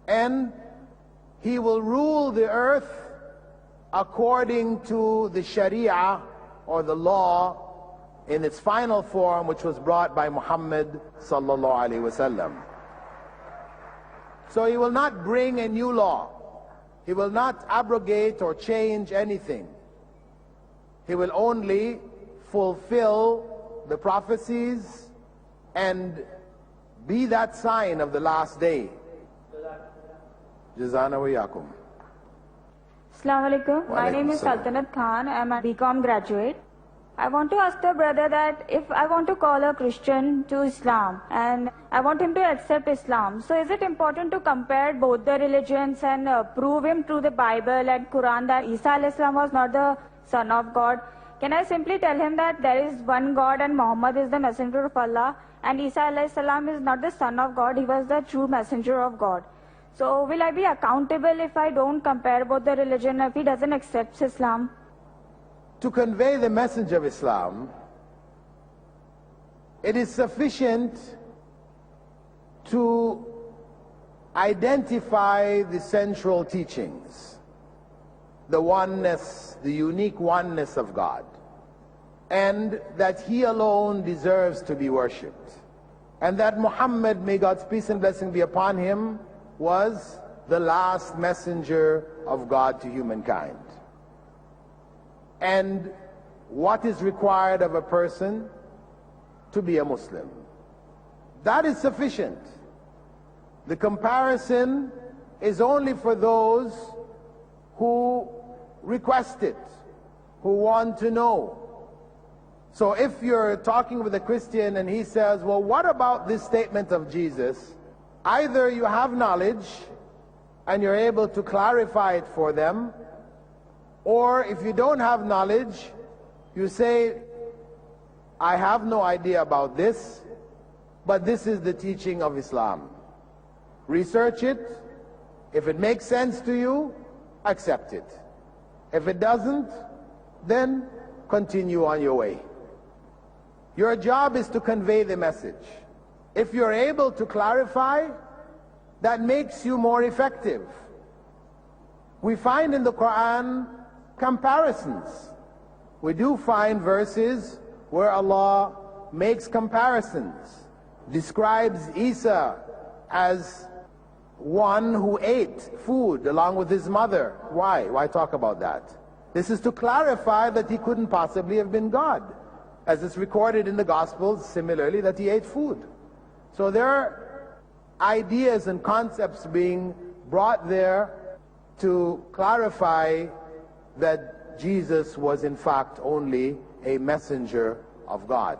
And he will rule the earth according to the Sharia, or the law, in its final form, which was brought by Muhammad sallallahu alaihi wasallam. So he will not bring a new law. He will not abrogate or change anything. He will only fulfill the prophecies and be that sign of the last day. Jazana wa yakum. Assalamu alaikum. My name is Saltanat Khan. I am a BCom graduate. I want to ask the brother that if I want to call a Christian to Islam and I want him to accept Islam, so is it important to compare both the religions and prove him through the Bible and Quran that Isa alayhi salam was not the son of God? Can I simply tell him that there is one God and Muhammad is the messenger of Allah, and Isa alayhi salam is not the son of God, he was the true messenger of God? So will I be accountable if I don't compare both the religion, if he doesn't accept Islam? To convey the message of Islam, it is sufficient to identify the central teachings, the oneness, the unique oneness of God, and that He alone deserves to be worshipped, and that Muhammad, may God's peace and blessing be upon him, was the last messenger of God to humankind. And what is required of a person to be a Muslim. That is sufficient. The comparison is only for those who request it, who want to know. So if you're talking with a Christian and he says, well, what about this statement of Jesus? Either you have knowledge and you're able to clarify it for them, or if you don't have knowledge, you say, I have no idea about this, but this is the teaching of Islam. Research it. If it makes sense to you, accept it. If it doesn't, then continue on your way. Your job is to convey the message. If you're able to clarify, that makes you more effective. We find in the Quran comparisons. We do find verses where Allah makes comparisons, describes Isa as one who ate food along with his mother. Why? Why talk about that? This is to clarify that he couldn't possibly have been God, as it's recorded in the Gospels, similarly, that he ate food. So there are ideas and concepts being brought there to clarify that Jesus was in fact only a messenger of God.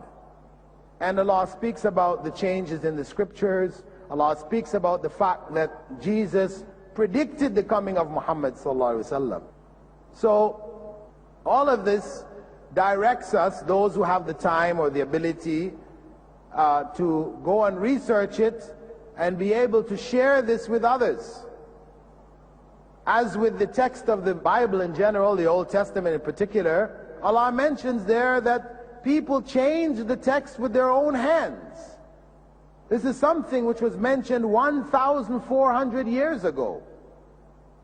And Allah speaks about the changes in the scriptures. Allah speaks about the fact that Jesus predicted the coming of Muhammad sallallahu alaihi wasallam. So all of this directs us, those who have the time or the ability, to go and research it and be able to share this with others. As with the text of the Bible in general, the Old Testament in particular, Allah mentions there that people change the text with their own hands. This is something which was mentioned 1,400 years ago.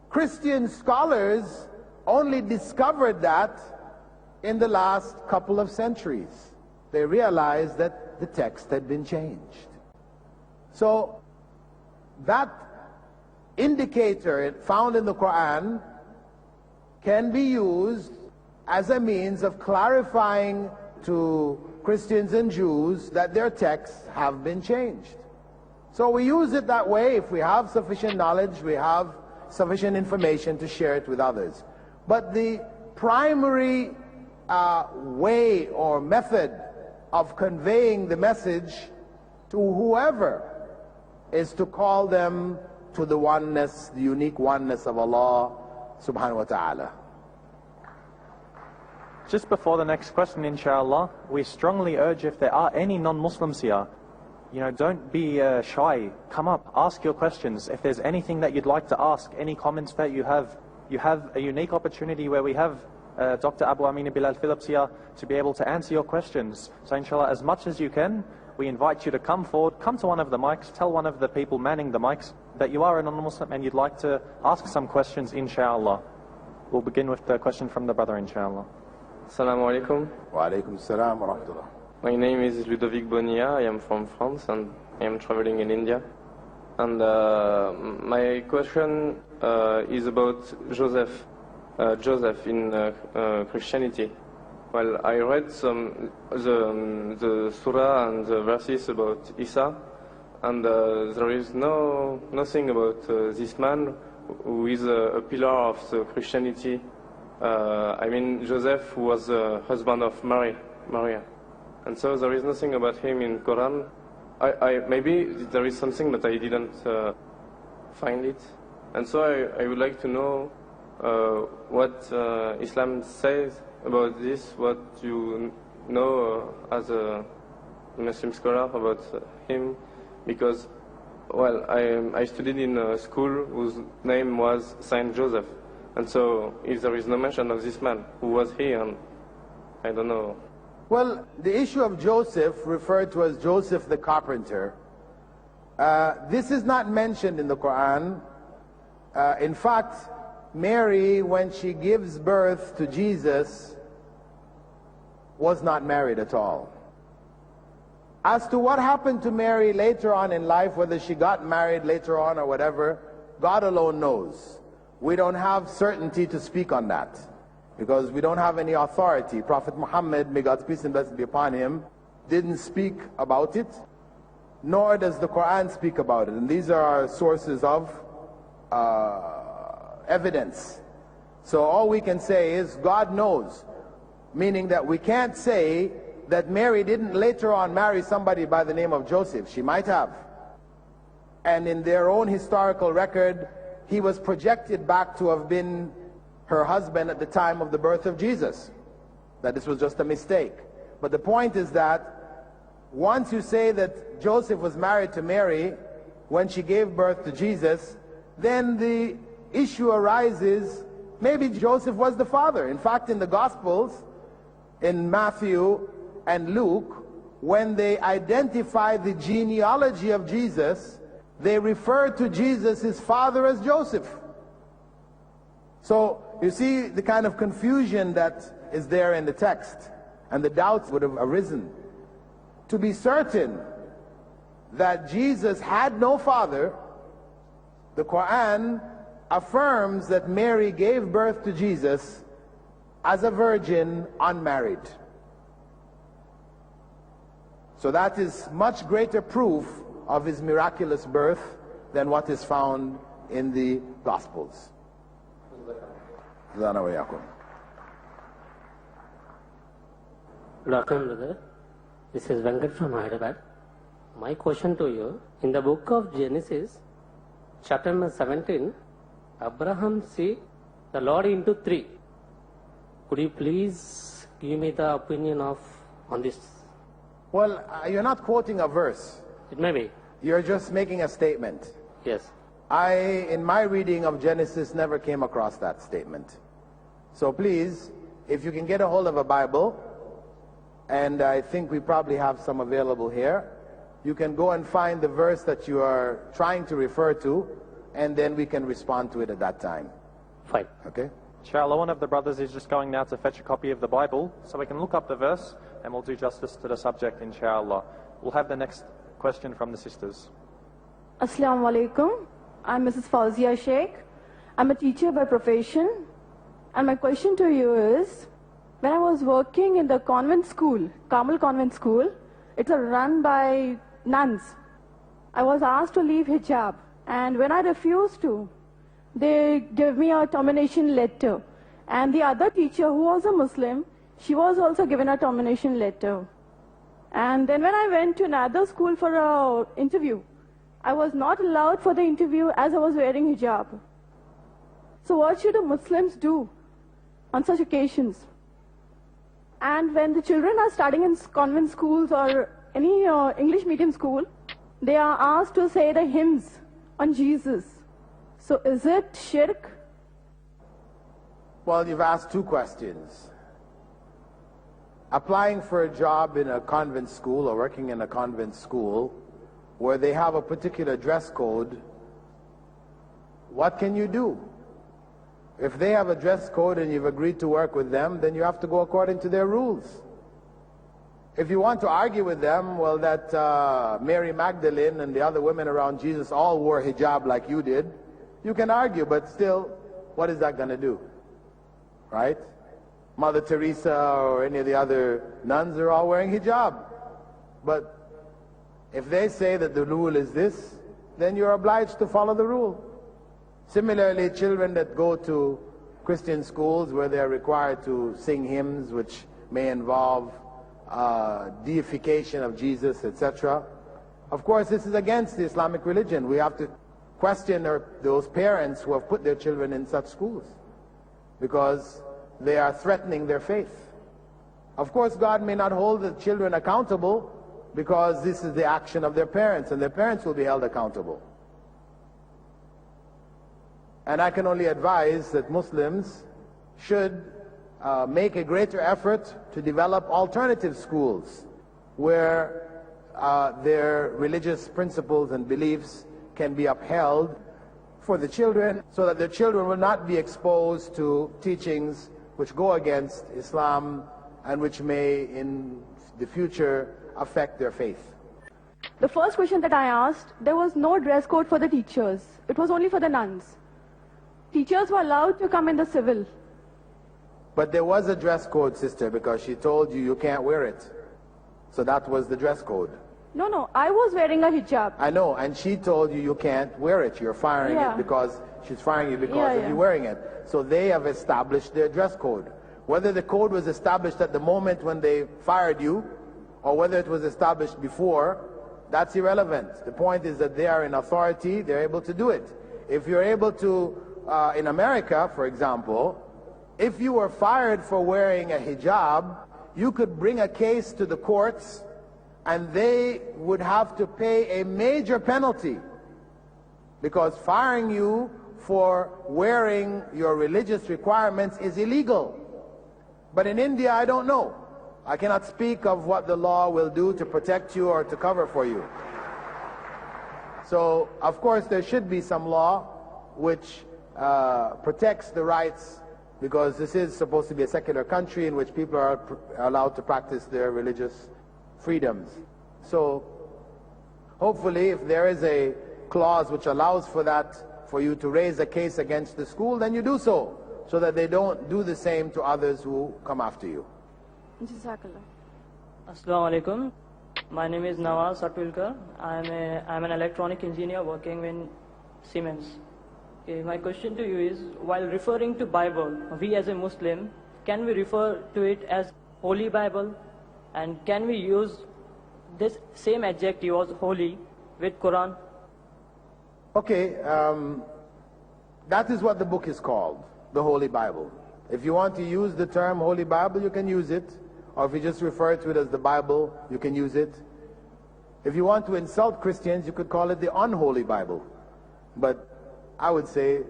Christian scholars only discovered that in the last couple of centuries. They realized that the text had been changed. So that indicator found in the Quran can be used as a means of clarifying to Christians and Jews that their texts have been changed. So we use it that way. If we have sufficient knowledge, we have sufficient information to share it with others. But the primary way or method of conveying the message to whoever is to call them to the oneness, the unique oneness of Allah subhanahu wa ta'ala. Just before the next question, inshallah, we strongly urge, if there are any non-Muslims here, don't be shy. Come up, ask your questions. If there's anything that you'd like to ask, any comments that you have a unique opportunity where we have Dr. Abu Amina Bilal Phillips here to be able to answer your questions. So inshallah, as much as you can, we invite you to come forward, come to one of the mics, tell one of the people manning the mics that you are a non-Muslim and you'd like to ask some questions, inshallah. We'll begin with the question from the brother, inshallah. Assalamu alaikum. Wa alaikum salam wa rahmatullah. My name is Ludovic Bonilla. I am from France and I am traveling in India. And my question is about Joseph in Christianity. Well, I read the surah and the verses about Isa, and there is nothing about this man who is a pillar of the Christianity. I mean, Joseph, who was the husband of Maria. And so there is nothing about him in Quran. Maybe there is something, but I didn't find it. And so I would like to know what Islam says about this, what you know as a Muslim scholar about him, because, well, I studied in a school whose name was Saint Joseph. And so, if there is no mention of this man, who was he, and I don't know. Well, the issue of Joseph, referred to as Joseph the carpenter, This is not mentioned in the Quran. In fact, Mary, when she gives birth to Jesus, was not married at all. As to what happened to Mary later on in life, whether she got married later on or whatever, God alone knows. We don't have certainty to speak on that, because we don't have any authority. Prophet Muhammad, may God's peace and blessings be upon him, didn't speak about it, nor does the Quran speak about it. And these are our sources of evidence. So all we can say is God knows, meaning that we can't say that Mary didn't later on marry somebody by the name of Joseph. She might have. And in their own historical record, he was projected back to have been her husband at the time of the birth of Jesus. That this was just a mistake. But the point is that once you say that Joseph was married to Mary when she gave birth to Jesus, then the issue arises, maybe Joseph was the father. In fact, in the Gospels, in Matthew and Luke, when they identify the genealogy of Jesus, they refer to Jesus, his father, as Joseph. So you see the kind of confusion that is there in the text, and the doubts would have arisen. To be certain that Jesus had no father, the Quran affirms that Mary gave birth to Jesus as a virgin, unmarried. So that is much greater proof of his miraculous birth than what is found in the Gospels. Good afternoon, brother. This is Venkat from Hyderabad. My question to you, in the book of Genesis, chapter number 17, Abraham see the Lord into three. Could you please give me the opinion on this? Well, you're not quoting a verse. It may be. You're just making a statement. Yes. I, in my reading of Genesis, never came across that statement. So please, if you can get a hold of a Bible, and I think we probably have some available here, you can go and find the verse that you are trying to refer to, and then we can respond to it at that time. Fine. Okay? Inshallah, one of the brothers is just going now to fetch a copy of the Bible, so we can look up the verse, and we'll do justice to the subject, inshallah. We'll have the next question from the sisters. Assalamu alaikum. I'm Mrs. Fauzia Sheikh. I'm a teacher by profession. And my question to you is, when I was working in the convent school, Carmel Convent School, it's run by nuns. I was asked to leave hijab. And when I refused to, they gave me a termination letter. And the other teacher, who was a Muslim, she was also given a termination letter. And then when I went to another school for an interview, I was not allowed for the interview as I was wearing hijab. So what should the Muslims do on such occasions? And when the children are studying in convent schools or any English medium school, they are asked to say the hymns on Jesus. So is it shirk? Well, you've asked two questions. Applying for a job in a convent school or working in a convent school where they have a particular dress code, what can you do? If they have a dress code and you've agreed to work with them, then you have to go according to their rules. If you want to argue with them, well, that Mary Magdalene and the other women around Jesus all wore hijab like you did, you can argue, but still, what is that going to do? Right? Mother Teresa or any of the other nuns are all wearing hijab. But if they say that the rule is this, then you're obliged to follow the rule. Similarly, children that go to Christian schools where they're required to sing hymns which may involve deification of Jesus, etc. Of course, this is against the Islamic religion. We have to question those parents who have put their children in such schools, because they are threatening their faith. Of course, God may not hold the children accountable, because this is the action of their parents, and their parents will be held accountable. And I can only advise that Muslims should make a greater effort to develop alternative schools where their religious principles and beliefs can be upheld for the children, so that their children will not be exposed to teachings which go against Islam and which may in the future affect their faith. The first question that I asked, there was no dress code for the teachers. It was only for the nuns. Teachers were allowed to come in the civil. But there was a dress code, sister, because she told you can't wear it. So that was the dress code. No, I was wearing a hijab. I know, and she told you can't wear it. You're firing it because she's firing you because of you wearing it. So they have established their dress code. Whether the code was established at the moment when they fired you, or whether it was established before, that's irrelevant. The point is that they are in authority, they're able to do it. If you're able to, in America, for example, if you were fired for wearing a hijab, you could bring a case to the courts and they would have to pay a major penalty, because firing you for wearing your religious requirements is illegal. But in India, I don't know. I cannot speak of what the law will do to protect you or to cover for you. So, of course, there should be some law which protects the rights, because this is supposed to be a secular country in which people are allowed to practice their religious freedoms. So, hopefully, if there is a clause which allows for that, for you to raise a case against the school, then you do so that they don't do the same to others who come after you. Assalamu alaikum. My name is Nawaz Satulkar. I'm an electronic engineer working in Siemens. My question to you is, while referring to Bible, we as a Muslim, can we refer to it as Holy Bible? And can we use this same adjective as holy with Quran? Okay, that is what the book is called, the Holy Bible. If you want to use the term Holy Bible, you can use it. Or if you just refer to it as the Bible, you can use it. If you want to insult Christians, you could call it the unholy Bible. But I would say,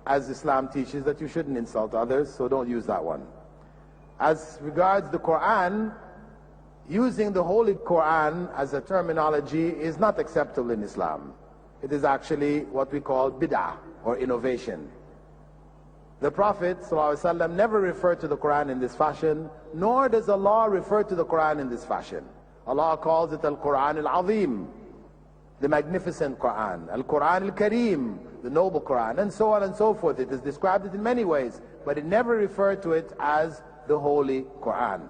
as Islam teaches, that you shouldn't insult others, so don't use that one. As regards the Quran, using the Holy Quran as a terminology is not acceptable in Islam. It is actually what we call bid'ah, or innovation. The Prophet ﷺ never referred to the Quran in this fashion, nor does Allah refer to the Quran in this fashion. Allah calls it Al-Quran Al-Azim, the magnificent Quran, Al-Quran Al-Kareem, the noble Quran, and so on and so forth. It is described it in many ways, but it never referred to it as the Holy Quran.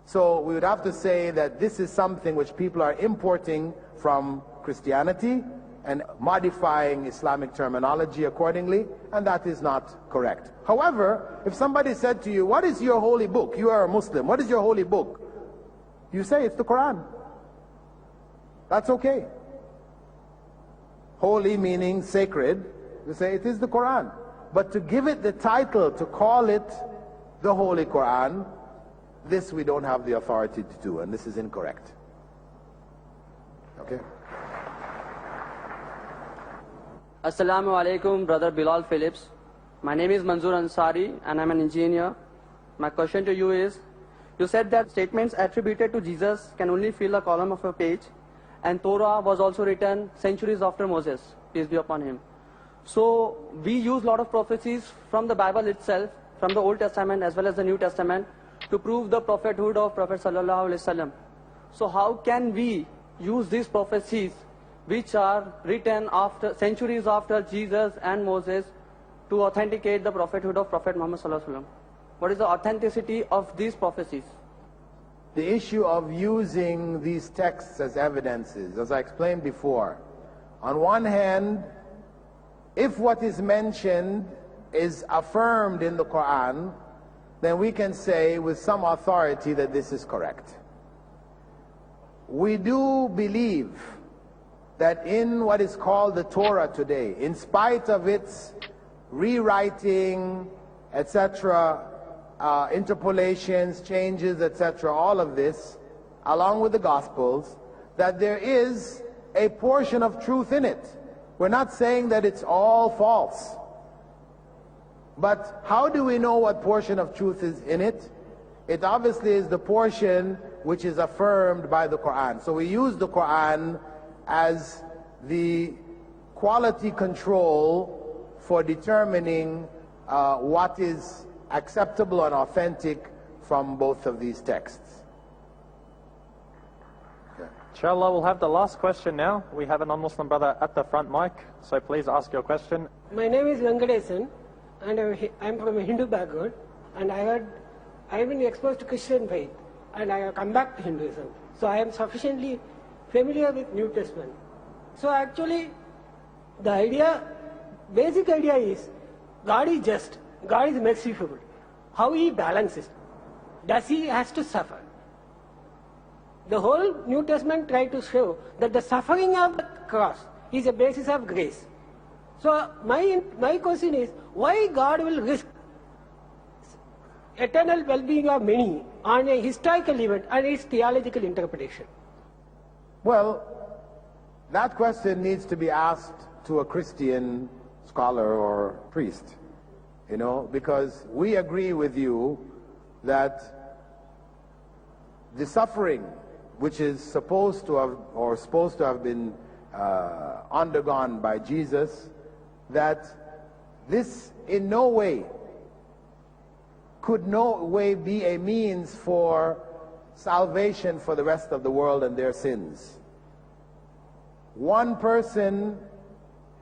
So we would have to say that this is something which people are importing from Christianity and modifying Islamic terminology accordingly, and that is not correct. However, if somebody said to you, what is your holy book? You are a Muslim. What is your holy book? You say it's the Quran. That's okay. Holy meaning sacred. You say it is the Quran. But to give it the title, to call it the Holy Quran, this we don't have the authority to do, and this is incorrect. Okay? Assalamu alaikum, brother Bilal Phillips. My name is Manzoor Ansari and I'm an engineer. My question to you is, you said that statements attributed to Jesus can only fill a column of a page, and Torah was also written centuries after Moses, peace be upon him. So we use a lot of prophecies from the Bible itself, from the Old Testament as well as the New Testament, to prove the prophethood of Prophet Sallallahu Alaihi Wasallam. So how can we use these prophecies which are written after centuries after Jesus and Moses to authenticate the prophethood of Prophet Muhammad Sallallahu Alaihi Wasallam? What is the authenticity of these prophecies? The issue of using these texts as evidences, as I explained before, on one hand, if what is mentioned is affirmed in the Quran, then we can say with some authority that this is correct. We do believe that in what is called the Torah today, in spite of its rewriting, etc., interpolations, changes, etc., all of this, along with the Gospels, that there is a portion of truth in it. We're not saying that it's all false. But how do we know what portion of truth is in it? it obviously is the portion which is affirmed by the Quran. So we use the Quran as the quality control for determining what is acceptable and authentic from both of these texts. Inshallah, we'll have the last question now. We have a non-Muslim brother at the front mic, so please ask your question. My name is Venkatesan, and I'm from a Hindu background, and I've been exposed to Christian faith, and I have come back to Hinduism. So I am sufficiently familiar with New Testament. So actually, the basic idea is, God is just, God is merciful. How he balances? Does he has to suffer? The whole New Testament tries to show that the suffering of the cross is a basis of grace. So my question is, why God will risk eternal well-being of many on a historical event and its theological interpretation? Well, that question needs to be asked to a Christian scholar or priest, because we agree with you that the suffering which is supposed to have been undergone by Jesus, that this in no way could be a means for salvation for the rest of the world and their sins. One person,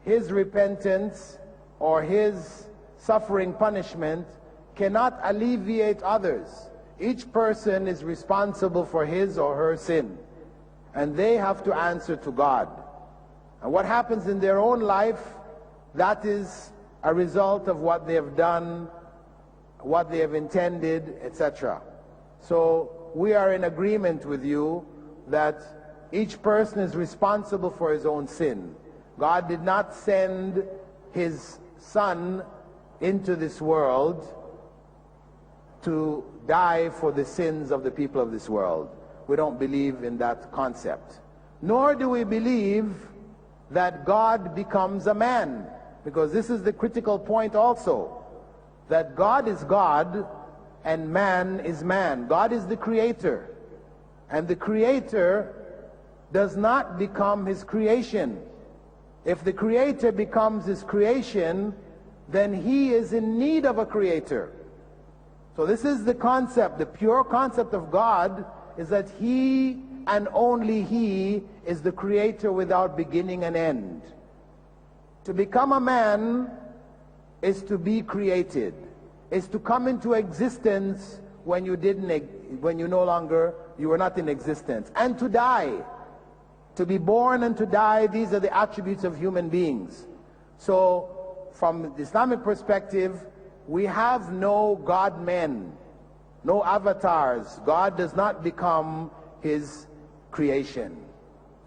his repentance or his suffering punishment cannot alleviate others. Each person is responsible for his or her sin, and they have to answer to God. And what happens in their own life, that is a result of what they have done, what they have intended, etc. So we are in agreement with you that each person is responsible for his own sin. God did not send his Son into this world to die for the sins of the people of this world. We don't believe in that concept. Nor do we believe that God becomes a man, because this is the critical point also, that God is God and man is man. God is the creator, and the creator does not become his creation. If the creator becomes his creation, then he is in need of a creator. So this is the concept, the pure concept of God is that he and only he is the creator without beginning and end. To become a man is to be created, is to come into existence when you were not in existence, and to die. To be born and to die, these are the attributes of human beings. So from the Islamic perspective, we have no God-men, no avatars. God does not become his creation.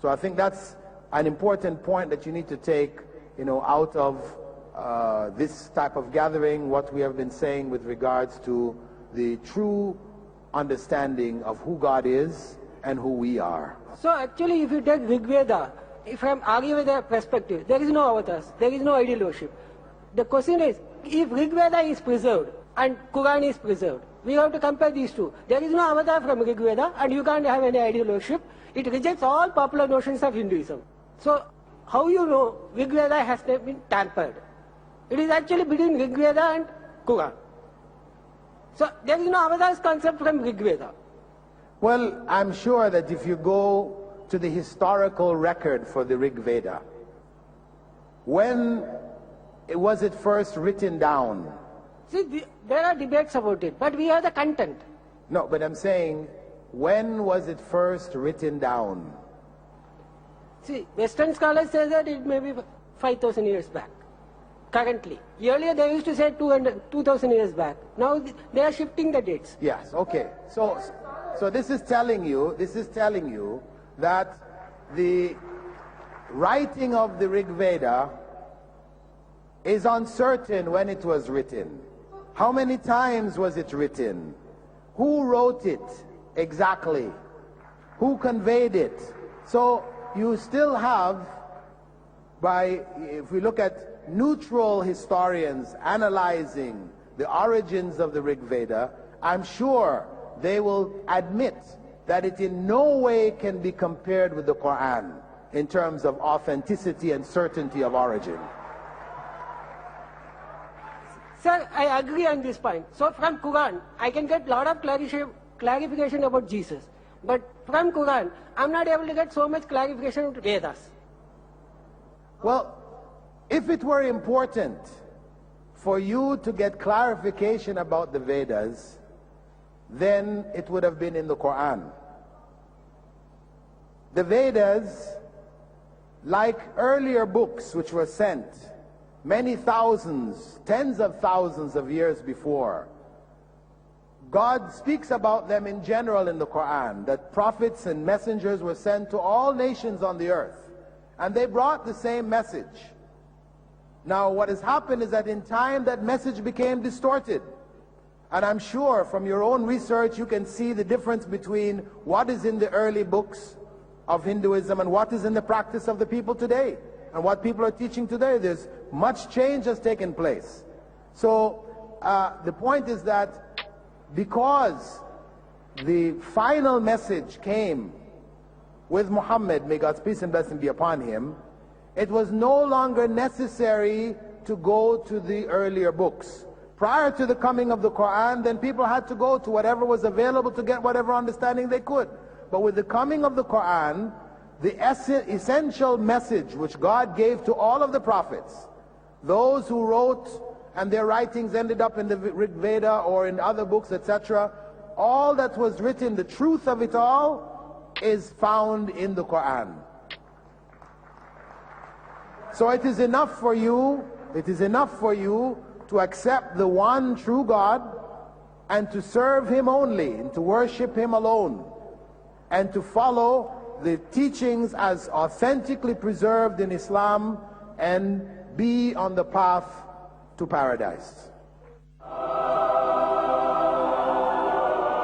So I think that's an important point that you need to take, out of this type of gathering, what we have been saying with regards to the true understanding of who God is and who we are. So actually, if you take Rig Veda, if I'm arguing with a perspective, there is no avatars, there is no ideal worship. The question is, if Rig Veda is preserved and Quran is preserved, we have to compare these two. There is no avatar from Rig Veda and you can't have any ideal worship. It rejects all popular notions of Hinduism. So how you know Rig Veda has been tampered? It is actually between Rig Veda and Quran. So there is no avatars concept from Rig Veda. Well, I'm sure that if you go to the historical record for the Rig Veda, when was it first written down? See, there are debates about it, but we have the content. No, but I'm saying, when was it first written down? See, Western scholars say that it may be 5,000 years back, currently. Earlier they used to say 2,000 years back. Now they are shifting the dates. Yes, okay. So this is telling you that the writing of the Rig Veda is uncertain when it was written. How many times was it written? Who wrote it exactly? Who conveyed it? So you still have, if we look at neutral historians analyzing the origins of the Rig Veda, I'm sure they will admit that it in no way can be compared with the Quran in terms of authenticity and certainty of origin. Sir, I agree on this point. So from Quran, I can get a lot of clarification about Jesus. But from Quran, I'm not able to get so much clarification into Vedas. Well, if it were important for you to get clarification about the Vedas, then it would have been in the Quran. The Vedas, like earlier books which were sent many thousands, tens of thousands of years before, God speaks about them in general in the Quran, that prophets and messengers were sent to all nations on the earth, and they brought the same message. Now what has happened is that in time that message became distorted. And I'm sure from your own research you can see the difference between what is in the early books of Hinduism and what is in the practice of the people today, and what people are teaching today. There's much change has taken place. So the point is that because the final message came with Muhammad, may God's peace and blessing be upon him, it was no longer necessary to go to the earlier books. Prior to the coming of the Quran, then people had to go to whatever was available to get whatever understanding they could. But with the coming of the Quran, the essential message which God gave to all of the prophets, those who wrote and their writings ended up in the Rig Veda or in other books, etc., all that was written, the truth of it all, is found in the Quran. So it is enough for you to accept the one true God and to serve Him only, and to worship Him alone, and to follow the teachings as authentically preserved in Islam and be on the path to paradise.